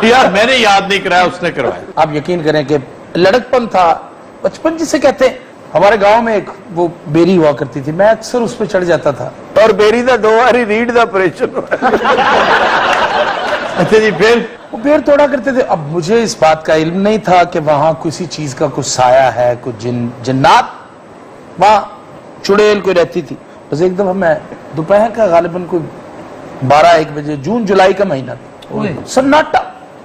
A: यार, मैंने याद नहीं कराया, उसने करवाया।
C: आप यकीन करें कि लड़कपन था, बचपन जिसे कहते हैं। हमारे गांव में एक वो बेरी हुआ करती थी, मैं अक्सर उस पर चढ़ जाता था।
D: और बेरी दा 2 बारी रीढ़ दा ऑपरेशन हुआ।
A: अच्छा जी, फिर
C: वो बेर तोड़ा करते थे। अब मुझे इस बात का इल्म नहीं था कि वहां किसी चीज का कुछ साया है, कुछ जिन्नात, वहां चुड़ैल कोई रहती थी। बस एक दफा मैं दोपहर का गालिबन कोई 12-1 बजे, जून जुलाई का महीना था, सन्नाटा,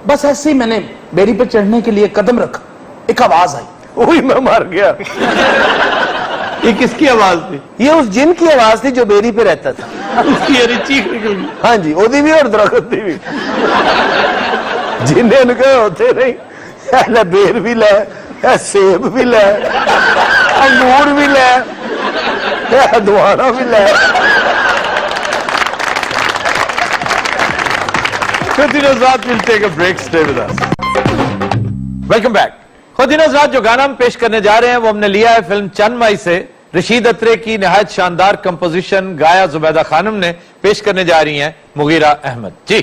C: बस ऐसे ही मैंने बेरी पर चढ़ने के लिए कदम रखा, एक आवाज आई,
D: वही मैं मर गया।
A: ये किसकी आवाज थी?
D: ये उस जिन की आवाज थी जो बेरी पे रहता था।
A: उसकी यानी चीख निकल गई।
D: हाँ जी, ओदी भी और दरख्त दी भी। जिन्हें उनके होते नहीं, ऐ बेर भी ले, ऐ सेब भी ले, अंगूर भी ले, ऐ दुआना भी ले।
A: we'll take a break. Stay with us. Welcome back. खुदिनोज़ात जो गाना हम पेश करने जा रहे हैं वो हमने लिया है फिल्म चंद माई से। रशीद अत्रे की निहायत शानदार कंपोजिशन गाया जुबैदा खानम ने, पेश करने जा रही हैं मुगीरा अहमद जी।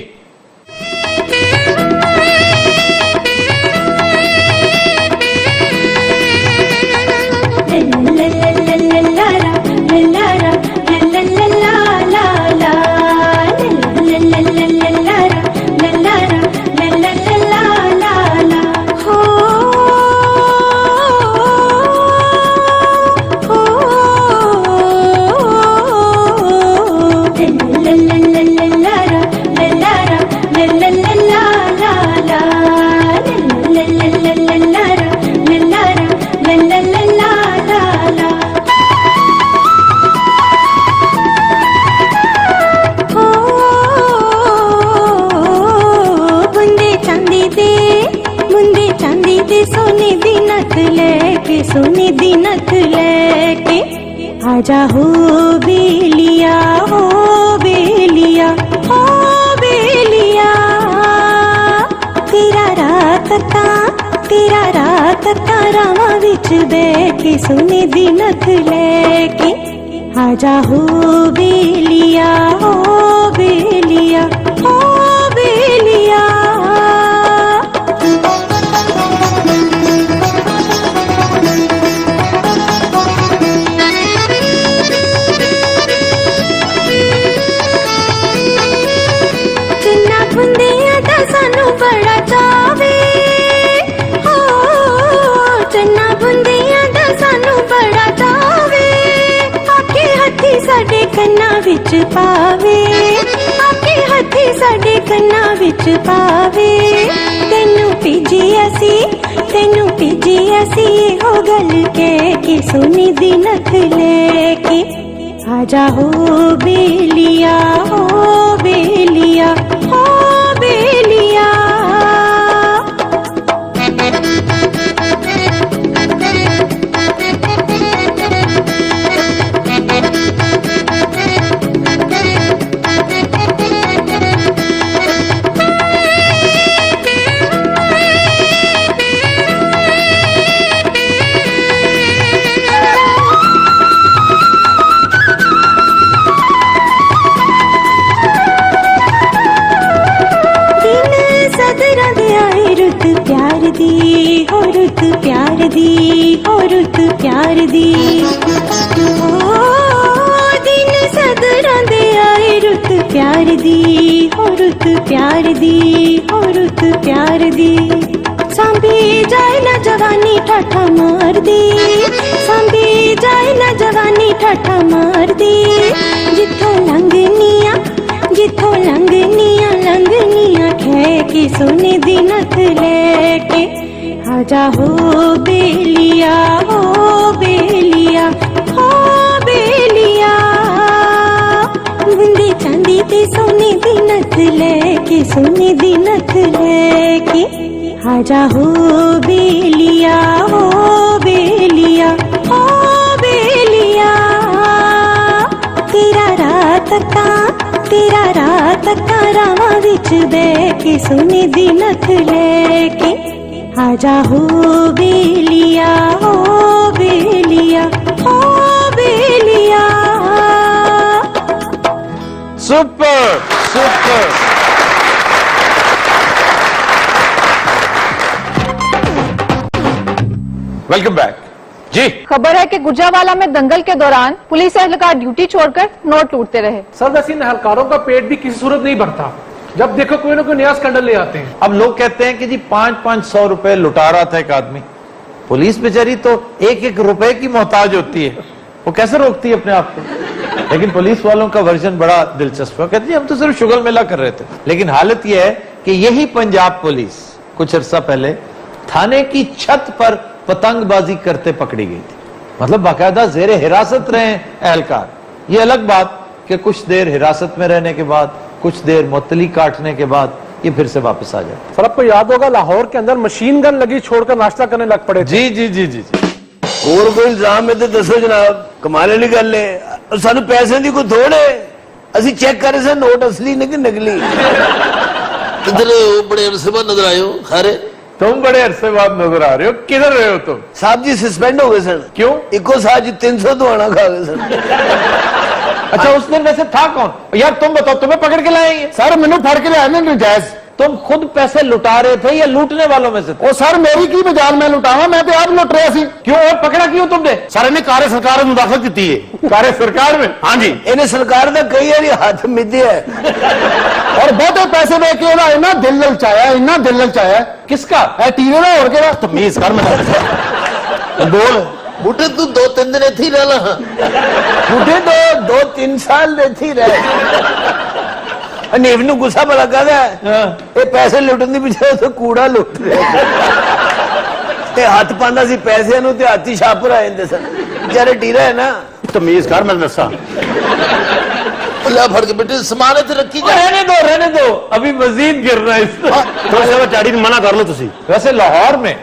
H: सोने दी नथ लेके आजा हो बेलिया, हो बेलिया, हो बेलिया। तेरा रात रावा विच बैठे सोने दी नथ लेके आजा हो बेलिया, हो बेलिया, हो बेलिया। बड़ा चावे हो चन्ना बुंदियां दा सानू बड़ा चावे, आके हथी साडे कन्ना विच पावे, आके हथी साडे कन्ना विच पावे। तेनू पीजी असी हो गल के सोने दी नथ लेके आजा हो बेलिया, हो बेलिया, हो बेलिया। रुत प्यार दी, हो रुत प्यार दी, ओ दिन सदरां दे आए रुत प्यार दी, हो रुत प्यार दी, हो रुत प्यार दी। सांभी जाए ना जवानी ठाठा मार दी, सांभी जाए ना जवानी ठाठा मार दी। जिथों लंघनिया लंघनिया ठहके सोने दी नथ लेके आजा हो बेलिया हो बेलिया हो बेलिया मुंडे चांदी ते सोने दी नथ लेके सोने दी नथ लेके आजा हो बेलिया हो बेलिया हो बेलिया तेरा रात का रावा विच बह के सोने दी नथ लेके आजा हो बेलिया हो बेलिया हो बेलिया।
A: Super super. वेलकम बैक जी।
E: खबर है कि गुजरावाला में दंगल के दौरान पुलिस एहलकार ड्यूटी छोड़कर नोट लूटते रहे।
F: सर वैसे इन एहलकारों का पेट भी किसी सूरत नहीं भरता, जब देखो कोई ना कोई नया स्कैंडल ले आते हैं।
A: अब लोग कहते हैं कि जी 500 रुपए लुटा रहा था एक आदमी। पुलिस बेचारी तो एक एक रुपए की मोहताज होती है, वो कैसे रोकती है अपने आप को। लेकिन पुलिस वालों का वर्जन बड़ा दिलचस्प है, कहती है हम तो सिर्फ शुगल मेला कर रहे थे। लेकिन हालत यह है कि यही पंजाब पुलिस कुछ अरसा पहले थाने की छत पर पतंगबाजी करते पकड़ी गई थी। मतलब बाकायदा जेरे हिरासत रहे एहलकार। ये अलग बात कि कुछ देर हिरासत में रहने के बाद, कुछ देर मुअत्तली काटने के बाद ये फिर से वापस आ जाए।
F: सर आपको याद होगा लाहौर के अंदर मशीन गन लगी छोड़कर नाश्ता करने लग पड़े थे।
A: जी जी जी जी जी।
D: और कोई इल्जाम है तो दसो जनाब, कमाल वाली गल है। सानू पैसे की कोई थोड़ है, असि चेक कर रहे थे नोट असली ने कि नकली।
B: किधर हो? बड़े अरसे बाद नजर आए हो। खैर
A: तुम बड़े अरसे बाद नजर आ रहे हो, किधर रहे हो तुम?
D: साहब जी सस्पेंड हो गए सन।
A: क्यों?
D: इको साथ 300 दुआना खा गए सन।
A: अच्छा उस दिन वैसे था कौन? यार तुम बताओ, तुम्हें पकड़ के लाएंगे?
B: सर मैंने फड़ के लिया ना नजायज।
A: तुम खुद पैसे लुटा रहे थे या लूटने वालों में से थे?
B: ओ सर मेरी की मजाल मैं लुटावा, मैं तो आप लुट रहा सी।
A: क्यों? और पकड़ा क्यों तुमने?
B: सर इन्हें कार्य सरकार में मुदाखलत की है।
A: कार्य सरकार में?
B: हाँ जी।
D: इन्हें सरकार का कई बार हाथ मिदे है
B: और बहुते पैसे दे के इन्ना दिल ललचाया, इन्ना दिल ललचाया।
A: किसका?
B: टीवे ना हो गया तमीज कर मैं बोल बूटे तू 2-3 दिन इथे ही रह ला।
D: बूढ़े तो 2-3 साल इथे रहे। नीव नू गुस्सा बड़ा कहता है ये पैसे लुटन दी पिछे तो कूड़ा लुट रहे। ते हाथ पांदा सी पैसे नू ते हाथी छापर आ जांदे सन। बेचारे टीरा है ना।
B: तमीज कर मैं दसा फड़ के बेटे सामान इथे रखी जा।
A: रहने दो अभी मजीद गिरना है इसमें।
B: चाड़ी मना कर लो तुसी।
A: वैसे लाहौर में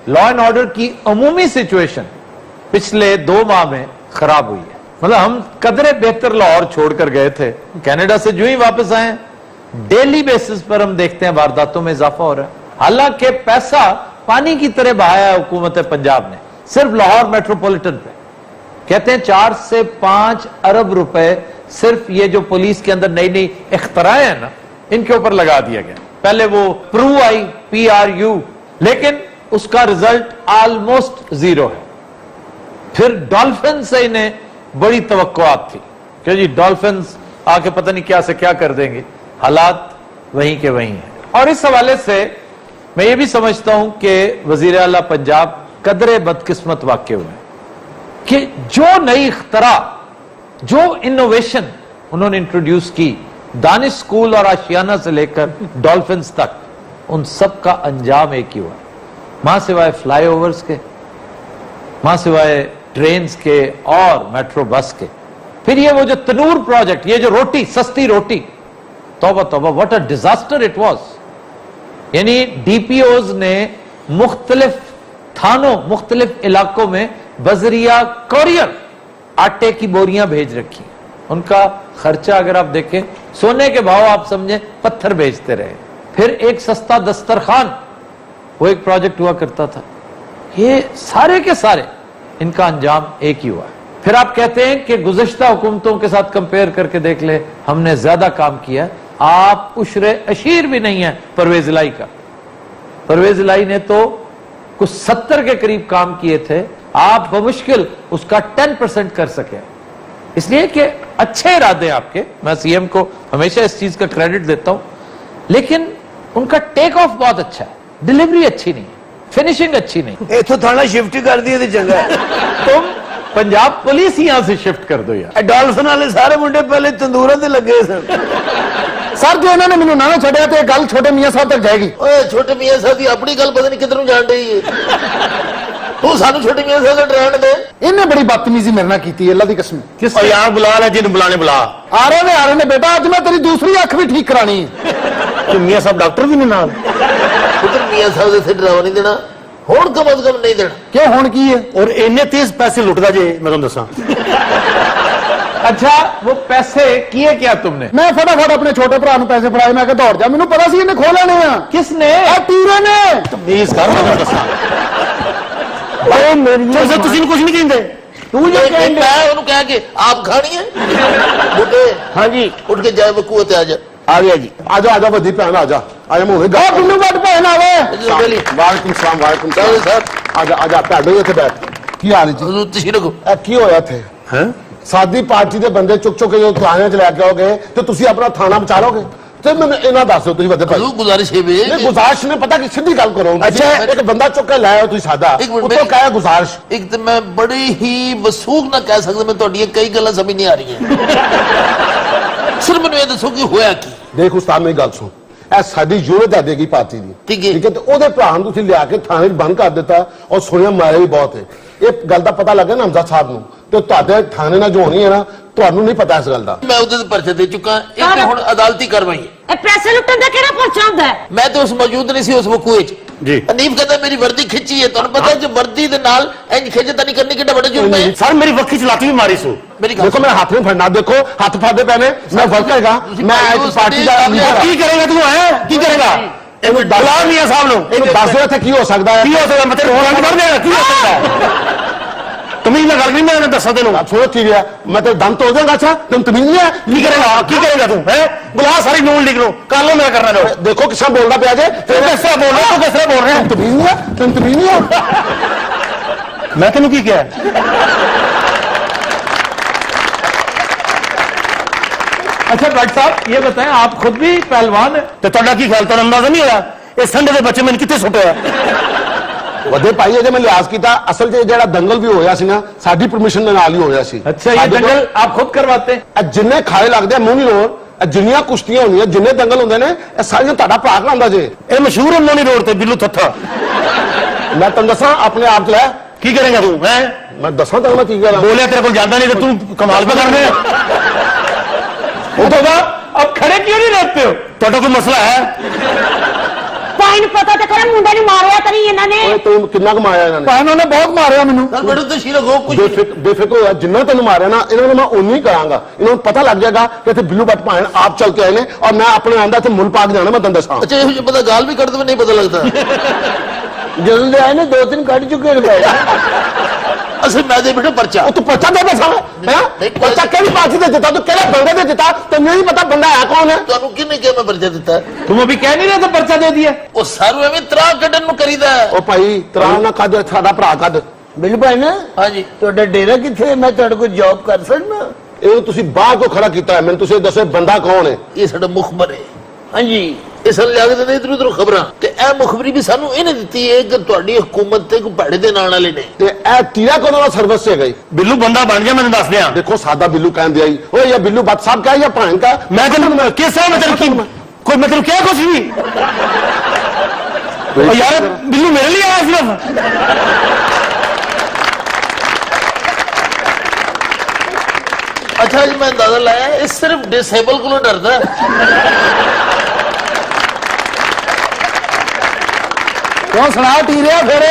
A: लॉ एंड ऑर्डर की अमूमी सिचुएशन पिछले 2 माह में खराब हुई है। मतलब हम कदरे बेहतर लाहौर छोड़कर गए थे, कनाडा से जो ही वापस आए डेली बेसिस पर हम देखते हैं वारदातों में इजाफा हो रहा है। हालांकि पैसा पानी की तरह बहाया है हुकूमत पंजाब ने सिर्फ लाहौर मेट्रोपॉलिटन पे। कहते हैं 4 से 5 अरब रुपए सिर्फ ये जो पुलिस के अंदर नई नई इख्तराएं हैं ना, इनके ऊपर लगा दिया गया। पहले वो प्रू आई PRU, लेकिन उसका रिजल्ट ऑलमोस्ट 0 है। फिर डॉल्फिन से इन्हें बड़ी तवक्कुआत थी कि जी डॉल्फिन आके पता नहीं क्या से क्या कर देंगे। हालात वहीं के वहीं हैं। और इस हवाले से मैं ये भी समझता हूं कि वजीर आला पंजाब कदरे बदकिस्मत वाक़े हुए कि जो नई इख्तरा, जो इनोवेशन उन्होंने इंट्रोड्यूस की, दानिश स्कूल और आशियाना से लेकर डॉल्फिन तक, उन सब का अंजाम एक ही हुआ। मां सिवाय फ्लाईओवर्स के, मां सिवाय ट्रेन के और मेट्रो बस के। फिर ये वो जो तनूर प्रोजेक्ट, ये जो रोटी, सस्ती रोटी, तौबा तौबा what a disaster it was. यानी DPOs ने मुख्तलिफ थानों, मुख्तलिफ इलाकों में बजरिया कोरियर आटे की बोरियां भेज रखी। उनका खर्चा अगर आप देखें, सोने के भाव आप समझें पत्थर भेजते रहे। फिर एक सस्ता दस्तरखान, वो एक प्रोजेक्ट हुआ करता था। ये सारे के सारे इनका अंजाम एक ही हुआ। फिर आप कहते हैं कि गुज़श्ता हुकूमतों के साथ कंपेयर करके देख ले, हमने ज्यादा काम किया। आप उश्रे अशीर भी नहीं है परवेज इलाही का। परवेज इलाही ने तो कुछ 70 के करीब काम किए थे, आप बमुश्किल उसका 10% कर सके। इसलिए कि अच्छे इरादे आपके, मैं CM को हमेशा इस चीज का क्रेडिट देता हूं, लेकिन उनका टेक ऑफ बहुत अच्छा है, डिलीवरी अच्छी नहीं, फिनिशिंग अच्छी नहीं।
D: इथों थाना शिफ्ट कर दिए तो चंगा है।
A: तुम पंजाब पुलिस यहां से शिफ्ट कर दो यार।
D: डॉल्फिन वाले सारे मुंडे पहले तंदूरों से लगे सन।
B: ਸਰ ਜੇ ਇਹਨਾਂ ਨੇ ਮੈਨੂੰ ਨਾ ਛੱਡਿਆ ਤੇ ਇਹ ਗੱਲ ਛੋਟੇ ਮੀਆਂ ਸਾਹਿਬ ਤੱਕ ਜਾਏਗੀ।
D: ਓਏ ਛੋਟੇ ਮੀਆਂ ਸਾਹਿਬ ਦੀ ਆਪਣੀ ਗੱਲ ਪਤਾ ਨਹੀਂ ਕਿੱਧਰ ਨੂੰ ਜਾਣ ਡਈ ਹੈ। ਤੂੰ ਸਾਨੂੰ ਛੋਟੇ ਮੀਆਂ ਸਾਹਿਬ ਦਾ ਡਰਾਣ ਦੇ।
B: ਇਹਨੇ ਬੜੀ ਬਦਤਮੀਜ਼ੀ ਮੇਰੇ ਨਾਲ ਕੀਤੀ, ਅੱਲਾ ਦੀ ਕਸਮ।
A: किस
B: ਯਾਰ ਬੁਲਾ ਲੈ ਜਿਹਨੂੰ ਬੁਲਾਣੇ ਬੁਲਾ। ਆ ਰਹੇ ਨੇ ਬੇਟਾ, ਅੱਜ ਮੈਂ ਤੇਰੀ ਦੂਸਰੀ ਅੱਖ ਵੀ ਠੀਕ ਕਰਾਣੀ ਹੈ। ਤੇ ਮੀਆਂ ਸਾਹਿਬ ਡਾਕਟਰ ਵੀ ਨੇ ਨਾਲ।
D: ਪੁੱਤਰ ਮੀਆਂ ਸਾਹਿਬ ਦੇ ਇੱਥੇ ਡਰਾਵਾ ਨਹੀਂ ਦੇਣਾ, ਹੁਣ ਕਮ ਅਜ਼ ਕਮ ਨਹੀਂ ਦੇਣਾ।
B: ਕਿ ਹੁਣ ਕੀ ਹੈ? ਔਰ ਇੰਨੇ ਤੇਜ਼ ਪੈਸੇ ਲੁੱਟਦਾ ਜੇ, ਮੈਂ ਤੁਹਾਨੂੰ ਦੱਸਾਂ।
A: अच्छा वो पैसे किए क्या तुमने?
B: ਮੈਂ ਫਟਾਫਟ ਆਪਣੇ ਛੋਟੇ ਭਰਾ ਨੂੰ ਪੈਸੇ ਫੜਾਏ, ਮੈਂ ਕਿਹਾ ਦੌੜ ਜਾ, ਮੈਨੂੰ ਪਤਾ ਸੀ ਇਹਨੇ ਖੋ ਲੈਣੇ ਆ।
A: किसने?
B: ਆ ਟੀਰੇ ਨੇ। ਤਮੀਜ਼ ਕਰ, ਮੈਂ ਤੁਹਾਨੂੰ ਦੱਸਾਂ। ਓਏ ਮੇਰੀ ਤੁਸੀਂ ਕੁਝ ਨਹੀਂ ਕਹਿੰਦੇ।
D: ਤੂੰ ਜੋ ਕਹਿੰਦਾ ਮੈਂ ਉਹਨੂੰ ਕਹਿ ਕੇ ਆਪ ਖਾਣੀ ਹੈ। ਬੁੱਢੇ
B: ਹਾਂਜੀ
D: ਉੱਠ ਕੇ ਜਾ ਬਕੂਏ ਤੇ ਆ ਜਾ।
B: ਆ ਗਿਆ ਜੀ। ਆ ਜਾ ਵੱਡੀ ਭੈਣ, ਆ ਜਾ ਮੂਹਰੇ ਗਾ। ਬਿੱਲੂ ਵੱਡ ਭੈਣ ਆਵੇ। ਵਾਲੇਕੁਮ ਸਲਾਮ। ਵਾਲੇਕੁਮ ਸਲਾਮ ਸਰ। ਆ ਜਾ ਭੈਣੋ ਇੱਥੇ ਬੈਠ। ਕੀ ਹਾਲ ਜੀ?
D: ਤੁਸੀਂ ਰੁਕੋ।
B: ਇਹ ਕੀ ਹੋਇਆ ਇੱਥੇ? ਹੈ ਸਾਡੀ ਪਾਰਟੀ ਦੇ ਬੰਦੇ ਚੁੱਕ ਕੇ ਜੋ ਥਾਣੇ 'ਚ ਲੈ ਕੇ ਆਓਗੇ ਤੇ ਤੁਸੀਂ ਆਪਣਾ ਥਾਣਾ ਬਚਾ ਲੋਗੇ? ਤੇ ਮੈਨੂੰ ਇਹਨਾਂ ਦੱਸ ਦਿਓ ਤੁਸੀਂ ਵੱਡੇ ਭਾਈ।
D: ਗੁਜ਼ਾਰਿਸ਼ ਹੈ ਵੇ।
B: ਨਹੀਂ ਗੁਜ਼ਾਰਿਸ਼ ਨੇ ਪਤਾ ਕਿ ਸਿੱਧੀ ਗੱਲ ਕਰੋ। ਅੱਛਾ ਇੱਕ ਬੰਦਾ ਚੁੱਕ ਕੇ ਲਾਇਆ ਤੁਸੀਂ ਸਾਦਾ, ਉੱਤੋਂ ਕਹਿਆ ਗੁਜ਼ਾਰਿਸ਼।
D: ਇੱਕ ਤੇ ਮੈਂ ਬੜੀ ਹੀ ਵਸੂਖ ਨਾ ਕਹਿ ਸਕਦਾ, ਮੈਂ ਤੁਹਾਡੀਆਂ ਕਈ ਗੱਲਾਂ ਸਮਝ ਨਹੀਂ ਆ ਰਹੀਆਂ। ਸਿਰਫ ਮੈਨੂੰ ਇਹ ਦੱਸੋ ਕਿ ਹੋਇਆ ਕੀ?
B: ਦੇਖ ਉਸਤਾਦ ਮੇਰੀ ਗੱਲ ਸੁਣ, ਇਹ ਸਾਡੀ ਯੂਨਿਟ ਹੈ ਦੇਗੀ ਪਾਰਟੀ ਦੀ,
D: ਠੀਕ ਹੈ
B: ਤੇ ਉਹਦੇ ਭਰਾ ਨੂੰ ਤੁਸੀਂ ਲਿਆ ਕੇ ਥਾਣੇ 'ਚ ਬੰਦ ਕਰ ਦਿੱਤਾ ਔਰ ਸੁਣਿਆ ਮਾਰੇ ਵੀ ਬਹੁਤ ਹੈ। ਇਹ ਗੱਲ ਦਾ ਪਤਾ ਲੱਗਾ ਨਾ ਹਮਜ਼ਾ ਸਾਹਿਬ ਨੂੰ, ਤੇ ਤੁਹਾਡੇ ਥਾਣੇ ਨਾਲ ਜੋ ਹੋਣੀ ਹੈ ਨਾ, ਤੁਹਾਨੂੰ ਨਹੀਂ ਪਤਾ ਇਸ ਗੱਲ ਦਾ।
D: ਮੈਂ ਉਹਦੇ ਤੇ ਪਰਚਾ ਦੇ ਚੁੱਕਾ, ਇਹ ਤੇ ਹੁਣ ਅਦਾਲਤੀ ਕਾਰਵਾਈ ਹੈ।
G: ਇਹ ਪੈਸੇ ਲੁੱਟਣ ਦਾ ਕਿਹੜਾ ਪਰਚਾ ਹੁੰਦਾ ਹੈ?
D: ਮੈਂ ਤੇ ਉਸ ਮੌਜੂਦ ਨਹੀਂ ਸੀ ਉਸ ਵਕੂਏ 'ਚ
B: ਜੀ।
D: ਅਨੀਫ ਕਹਿੰਦਾ ਮੇਰੀ ਵਰਦੀ ਖਿੱਚੀ ਹੈ, ਤੁਹਾਨੂੰ ਪਤਾ ਜੇ ਵਰਦੀ ਦੇ ਨਾਲ ਇੰਜ ਖਿੱਚਤਾ ਨਹੀਂ ਕਰਨੀ ਕਿੱਡਾ ਵੱਡਾ ਜੁਰਮ ਹੈ।
B: ਸਰ ਮੇਰੀ ਵੱਖੀ 'ਚ ਲੱਤ ਵੀ ਮਾਰੀ ਸੂ।
D: ਮੇਰੀ ਗੱਲ
B: ਦੇਖੋ ਮੇਰਾ ਹੱਥ ਨਹੀਂ ਫੜਨਾ, ਦੇਖੋ ਹੱਥ ਫੜਦੇ ਪਏ ਨੇ, ਮੈਂ ਵਰਕ ਹੈਗਾ, ਮੈਂ ਇੱਕ ਪਾਰਟੀ ਦਾ ਲੀਡਰ। ਕੀ ਕਰੇਗਾ ਤੂੰ? ਹੈ ਕੀ ਕਰੇਗਾ? ਇਹਨੂੰ ਬੁਲਾ ਮੀਆਂ ਸਾਹਿਬ ਨੂੰ, ਇਹਨੂੰ ਦੱਸ ਦਿਓ ਇੱਥੇ ਕੀ ਹੋ ਸਕਦਾ ਹੈ। ਕੀ ਹੋ ਸਕਦਾ? ਮੈਂ ਤੈਨੂੰ ਰੰਗ ਕਰ ਦੇਗਾ। ਕੀ ਹੋ ਸਕਦਾ? ਤਮੀਜ਼ ਨਾਲ ਗੱਲ ਨਹੀਂ, ਮੈਂ ਦੱਸਾਂ ਤੈਨੂੰ। ਛੋੜ ਕੀ ਗਿਆ, ਮੈਂ ਤੇ ਦਮ ਤੋੜ ਦੇਗਾ। ਅੱਛਾ ਤੈਨੂੰ ਤਮੀਜ਼ ਨਹੀਂ ਹੈ? ਕੀ ਕਰੇਗਾ? ਕੀ ਕਰੇਗਾ ਤੂੰ? ਹੈ ਬੁਲਾ ਸਾਰੀ ਨੂਨ ਲਿਖ ਲੋ, ਕਰ ਲੋ, ਮੈਂ ਕਰਨਾ ਜੋ। ਦੇਖੋ ਕਿਸ ਤਰ੍ਹਾਂ ਬੋਲਦਾ ਪਿਆ ਜੇ। ਤੂੰ ਕਿਸ ਤਰ੍ਹਾਂ ਬੋਲ ਰਿਹਾ? ਤੂੰ ਕਿਸ ਤਰ੍ਹਾਂ ਬੋਲ ਰਿਹਾ? ਤਮੀਜ਼ ਨਹੀਂ ਹੈ? ਤੈਨੂੰ ਤਮੀਜ਼ ਨਹੀਂ ਹੈ? ਮੈਂ ਤੈਨੂੰ ਕੀ ਕਿਹਾ?
A: अच्छा भट्ट साहब ये बताएं, आप खुद भी पहलवान है?
B: ਤੇ ਤੁਹਾਡਾ ਕੀ ਖਿਆਲ? ਤੁਹਾਨੂੰ ਅੰਦਾਜ਼ਾ ਨਹੀਂ ਹੋਇਆ ਇਹ ਸੰਡੇ ਦੇ ਬੱਚੇ ਮੈਨੂੰ ਕਿੱਥੇ ਸੁੱਟਿਆ? ਵੱਡੇ ਭਾਈ ਜੇ ਮੈਂ ਲਿਹਾਜ਼ ਕੀਤਾ, ਅਸਲ 'ਚ ਜਿਹੜਾ ਦੰਗਲ ਵੀ ਹੋਇਆ ਸੀ ਨਾ, ਸਾਡੀ ਪਰਮਿਸ਼ਨ ਦੇ ਨਾਲ ਹੀ ਹੋਇਆ ਸੀ।
A: अच्छा ये दंगल आप खुद करवाते?
B: ਜਿੰਨੇ ਖਾਏ ਲੱਗਦੇ ਮੂੰਹ ਨਹੀਂ ਰੋਡ, ਜਿੰਨੀਆਂ ਕੁਸ਼ਤੀਆਂ ਹੁੰਦੀਆਂ, ਜਿੰਨੇ ਦੰਗਲ ਹੁੰਦੇ ਨੇ, ਇਹ ਸਾਰੀਆਂ ਤੁਹਾਡਾ ਭਰਾ ਕਰਾਉਂਦਾ ਜੇ। ਇਹ ਮਸ਼ਹੂਰ ਹੁੰਦੇ ਨਹੀਂ ਰੋਡ ਤੇ ਬਿੱਲੂ ਥੱਥਾ। ਮੈਂ ਤੈਨੂੰ ਦੱਸਾਂ ਆਪਣੇ ਆਪ 'ਚ ਲੈ। ਕੀ ਕਰੇਗਾ ਤੂੰ? ਹੈ ਮੈਂ ਦੱਸਾਂ ਤੈਨੂੰ ਮੈਂ ਕੀ ਕਰਾਂ। ਬੋਲਿਆ ਤੇਰੇ ਕੋਲ ਜਾਂਦਾ ਨਹੀਂ ਤੇ ਤੂੰ ਕਮਾਲ ਪੇ ਕਰਨੇ। ਉਹ ਤੋਂ ਬਾਅਦ
A: अब खड़े क्यों नहीं रहते हो?
B: ਤੁਹਾਡਾ ਕੋਈ ਮਸਲਾ ਹੈ?
G: ਭਾਈ ਨੂੰ ਪਤਾ ਤੇ ਕਰੇ ਮੁੰਡੇ ਨੂੰ ਮਾਰਿਆ ਕਰੀ ਇਹਨਾਂ ਨੇ।
B: ਓਏ ਤੂੰ ਕਿੰਨਾ ਕਮਾਇਆ ਇਹਨਾਂ ਨੇ? ਭਾਈ ਉਹਨਾਂ ਨੇ ਬਹੁਤ ਮਾਰਿਆ ਮੈਨੂੰ।
D: ਸਰ ਬੜੇ ਤਸ਼ੀਰ ਹੋ ਕੁਝ
B: ਬੇਫਿਕਰ ਹੋਇਆ, ਜਿੰਨਾ ਤੈਨੂੰ ਮਾਰਿਆ ਨਾ, ਇਹਨਾਂ ਨੂੰ ਮੈਂ ਉਨੀ ਕਰਾਂਗਾ। ਇਹਨਾਂ ਨੂੰ ਪਤਾ ਲੱਗ ਜਾਏਗਾ ਕਿ ਇੱਥੇ ਬਿੱਲੂ ਬੱਟ ਭਾਣ ਆਪ ਚੱਲ ਕੇ ਆਏ ਨੇ, ਔਰ ਮੈਂ ਆਪਣੇ ਆਂਦਾ ਇੱਥੇ ਮੁੱਲ ਪਾਕ ਜਾਣਾ। ਮੈਂ ਤੁਹਾਨੂੰ ਦੱਸਾਂ।
D: ਅੱਛਾ ਇਹੋ ਜਿਹਾ ਪਤਾ ਗਾਲ ਵੀ ਕੱਢਦੇ ਨਹੀਂ ਪਤਾ ਲੱਗਦਾ।
C: ਜਦੋਂ ਦੇ ਆਏ ਨੇ 2-3 ਕੱਢ ਚੁੱਕੇ ਨੇ।
D: ਅਸਲ ਮੈਂ ਦੇ ਬੇਟਾ ਪਰਚਾ।
B: ਉਹ ਤੂੰ ਪਰਚਾ ਦੇ ਬਸਾ ਹੈ? ਪਰਚਾ ਕਿਹੜੀ ਪਾਰਟੀ ਦੇ ਦਿੱਤਾ? ਤੂੰ ਕਿਹੜੇ ਬੰਦੇ ਦੇ ਦਿੱਤਾ? ਤੈਨੂੰ ਨਹੀਂ ਪਤਾ ਬੰਦਾ ਹੈ ਕੌਣ ਹੈ?
D: ਤੁਹਾਨੂੰ ਕਿਹਨੇ ਕਿਹਾ ਮੈਂ ਪਰਚਾ ਦਿੱਤਾ?
A: तुम अभी कह नहीं रहे थे पर्चा दे दिया?
D: ਉਹ ਸਾਰੂ ਐਵੇਂ ਤਰਾ ਕੱਢਣ ਨੂੰ ਕਰੀਦਾ।
B: ਉਹ ਭਾਈ ਤਰਾਹ ਨਾ ਕੱਢ, ਸਾਡਾ ਭਰਾ ਕੱਢ।
C: ਬਿੱਲੂ ਭਾਈ ਨਾ
D: ਹਾਂਜੀ
C: ਤੁਹਾਡਾ ਡੇਰਾ ਕਿੱਥੇ ਹੈ? ਮੈਂ ਤੁਹਾਡੇ ਕੋਲ ਜੌਬ ਕਰ ਸਕਦਾ?
B: ਇਹ ਤੁਸੀਂ ਬਾਹਰ ਤੋਂ ਖੜਾ ਕੀਤਾ ਹੈ, ਮੈਨੂੰ ਤੁਸੀਂ ਦੱਸੋ ਬੰਦਾ ਕੌਣ ਹੈ?
D: ਇਹ ਸਾਡਾ ਮੁਖਬਰ ਹੈ।
C: ਹਾਂਜੀ
D: ਇਹ ਸਾਨੂੰ ਲਿਆ ਕੇ ਦਿੰਦੇ ਇਧਰ ਉਧਰ ਖਬਰਾਂ, ਤੇ ਇਹ ਮੁਖਬਰੀ ਵੀ ਸਾਨੂੰ ਇਹਨੇ ਦਿੱਤੀ ਹੈ ਕਿ ਤੁਹਾਡੀ ਹਕੂਮਤ ਤੇ ਕੋਈ ਭੜੇ ਦੇ ਨਾਲ ਵਾਲੇ ਨੇ।
B: ਤੇ ਇਹ ਤੀਰਾ ਕਦੋਂ ਦਾ ਸਰਵਿਸ से ਗਈ? ਬਿੱਲੂ ਬੰਦਾ ਬਣ ਗਿਆ, ਮੈਨੂੰ ਦੱਸ ਦਿਆਂ। ਦੇਖੋ ਸਾਦਾ ਬਿੱਲੂ ਕਹਿੰਦੇ ਆਈ, ਓਏ ਇਹ ਬਿੱਲੂ ਬੱਤ ਸਾਹਿਬ ਕਾ ਜਾਂ ਭਾਣ ਕਾ? ਮੈਂ ਤੈਨੂੰ ਕਿਸ ਤਰ੍ਹਾਂ ਮੈਂ ਤੈਨੂੰ ਕੀ ਕੋਈ ਮੈਂ ਤੈਨੂੰ ਕਿਹਾ ਕੁਛ ਵੀ? ਓ ਯਾਰ ਬਿੱਲੂ ਮੇਰੇ ਲਈ ਆਇਆ ਸਿਰਫ।
D: ਅੱਛਾ ਜੀ ਮੈਂ ਅੰਦਾਜ਼ਾ ਲਾਇਆ ਇਹ ਸਿਰਫ ਡਿਸੇਬਲ ਕੋਲੋਂ ਡਰਦਾ।
B: ਕੌਣ ਸੁਣਾ ਟੀਰਿਆ ਫਿਰ?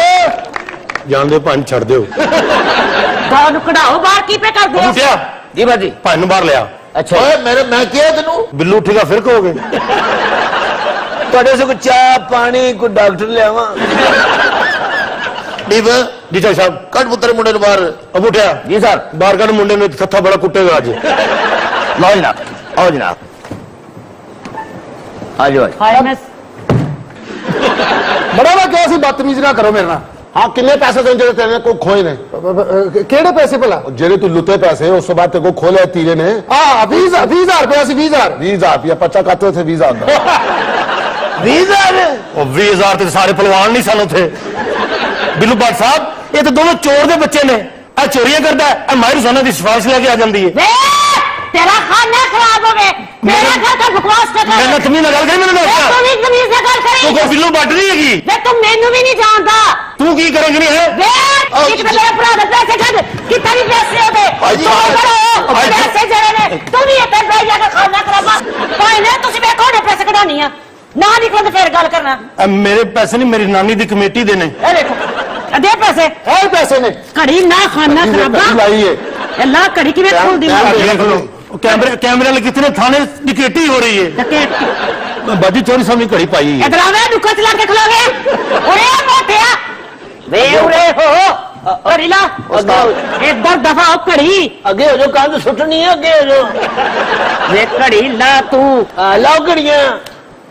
B: ਜਾਣਦੇ ਪੰਜ ਛੱਡ ਦਿਓ।
G: ਤੁਹਾਨੂੰ ਕਢਾਓ ਬਾਹਰ, ਕੀ ਪੇ ਕਰਦੇ ਹੋ?
B: ਬੁੱਟਿਆ
C: ਜੀ ਬਾਜੀ।
B: ਪੰਜ ਨੂੰ ਬਾਹਰ ਲਿਆ।
C: ਅੱਛਾ
D: ਓਏ ਮੈਂ ਕਿਹਾ ਤੈਨੂੰ
B: ਬਿੱਲੂ ਉੱਠੇਗਾ ਫਿਰ ਕਹੋਗੇ।
C: ਤੁਹਾਡੇ ਸੇ ਕੋਈ ਚਾਹ ਪਾਣੀ ਕੋਈ ਡਾਕਟਰ ਲਿਆਵਾਂ?
D: ਡੀਬ
B: ਜੀ ਚਾਚਾ ਸਾਹਿਬ।
D: ਕੱਢ ਪੁੱਤਰ ਮੁੰਡੇ ਨੂੰ ਬਾਹਰ।
B: ਉਹ ਬੁੱਟਿਆ
C: ਜੀ ਸਰ।
B: ਬਾਹਰ ਕੱਢ ਮੁੰਡੇ ਨੂੰ, ਥੱਥਾ ਬੜਾ ਕੁੱਟੇਗਾ ਅੱਜ।
C: ਲਓ ਜਨਾਬ, ਆਓ ਜਨਾਬ, ਆ ਜਾਓ।
G: ਹਾਏ ਮੈਂ
B: ਬੜਾ ਵਾ ਕਿਹਾ ਸੀ ਬਦਤਮੀਜ਼ੀ ਨਾ ਕਰੋ ਮੇਰੇ ਨਾਲ। ਹਾਂ ਕਿੰਨੇ ਪੈਸੇ ਦੇ ਜਿਹੜੇ ਤੇਰੇ ਕੋਲ ਖੋਏ ਨੇ? ਕਿਹੜੇ ਪੈਸੇ ਭਲਾ? ਜਿਹੜੇ ਤੂੰ ਲੁੱਟੇ ਪੈਸੇ, ਉਸ ਤੋਂ ਬਾਅਦ ਤੇ ਕੋ ਖੋਲੇ ਤੀਰੇ ਨੇ। ਹਾਂ 20,000 ਰੁਪਏ ਸੀ। 20,000 ਰੁਪਏ ਪਰਚਾ ਕੱਟੋ ਇੱਥੇ 20,000 ਦਾ।
C: 20,000?
B: ਉਹ 20,000 ਤੇ ਸਾਰੇ ਪਹਿਲਵਾਨ ਨਹੀਂ ਸਨ ਉੱਥੇ। ਬਿੱਲੂ ਭੱਟ ਸਾਹਿਬ ਇਹ ਤਾਂ ਦੋਨੋਂ ਚੋਰ ਦੇ ਬੱਚੇ ਨੇ। ਇਹ ਚੋਰੀਆਂ ਕਰਦਾ, ਇਹ ਮਾਹਿਰ ਹੁਸੈਨ ਦੀ ਸਿਫਾਰਿਸ਼ ਲੈ ਕੇ ਆ ਜਾਂਦੀ ਹੈ।
G: तेरा खाना खराब हो गए मेरे घर का बकवास कर
B: मैं तुम ना गल करी मैंने
G: तू भी जमीन से गल
B: तू
G: करी
B: कोई बिल्लू बट नहीं हैगी
G: वे तुम मेनू भी नहीं जानता
B: तू की करेंगी नहीं है
G: वे कितने मेरे भरा दे पैसे छड़ कितने भी पैसे हो गए तुम करो पैसे जरे ने तू भी इधर बैठ जाकर खाना खराबा कोई नहीं तुसी वे कोने पैसे कढानी है ना निकल तो फिर गल करना
B: मेरे पैसे नहीं मेरी नानी दी कमेटी देने
G: ए देखो दे पैसे
B: है पैसे ने
G: घड़ी ना खाना खराबा
B: लाई है
G: अल्लाह घड़ी की मैं खोल दी
B: कैमरे कैमरे वाले कितने थाने डिकेटी हो रही है बाजी चोरी सामने घड़ी पाई है
G: इधर आवे दुक्का चला के खलोगे ओए मोटिया वे उरे हो और इला इधर दफा हो घड़ी
D: अगे हो जो कंध सुटनी है अगे हो जो
G: वे घड़ी ला तू
D: लाओ घड़ियां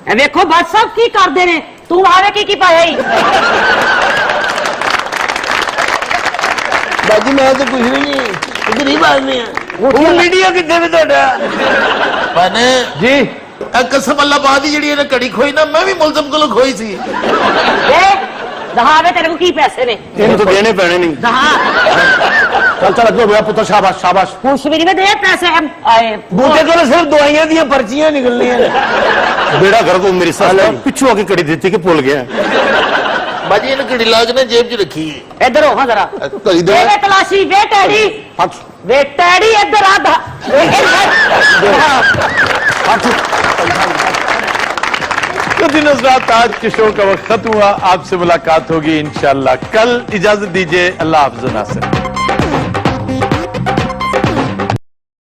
G: ए देखो बस सब की करदे ने तू आवे की पाया ही
D: बाजी मैं तो कुछ भी नहीं गरीब आदमी है मीडिया कितने में ਤੁਹਾਡਾ बने
A: जी
D: कसम अल्लाह बादी ਜਿਹੜੀ ਇਹਨੇ ਘੜੀ ਖੋਈ ਨਾ ਮੈਂ ਵੀ ਮੁਲਜ਼ਮ ਕੋਲੋਂ ਖੋਈ ਸੀ
G: ए दहावे तेरे को की पैसे ने
B: इन्हें तो देने पैने नहीं
G: दहा
B: चल चल अगो मेरा पुत्र शाबाश शाबाश
G: कुछ भी नहीं दे पैसे हम आए
D: ਬੂਟੇ ਕੋਲ ਸਿਰਫ ਦਵਾਈਆਂ ਦੀਆਂ ਪਰਚੀਆਂ ਨਿਕਲਣੀਆਂ ਨੇ
B: बेड़ा घर को मेरी साल पिछू आके कड़ी देती कि भूल गया
D: ਬਾਜੀ ਇਹਨੇ ਘੜੀ ਲਾ ਕੇ ਨਾ ਜੇਬ 'ਚ ਰੱਖੀ ਹੈ
G: इधर हो जरा
B: घड़ी दे
G: वे तलाशी वे टैडी वे टैडी इधर आ
A: तो दिनों रात आज के शो का वक्त खत्म हुआ आपसे मुलाकात होगी इंशाल्लाह कल इजाजत दीजिए अल्लाह हाफ़िज़ नासिर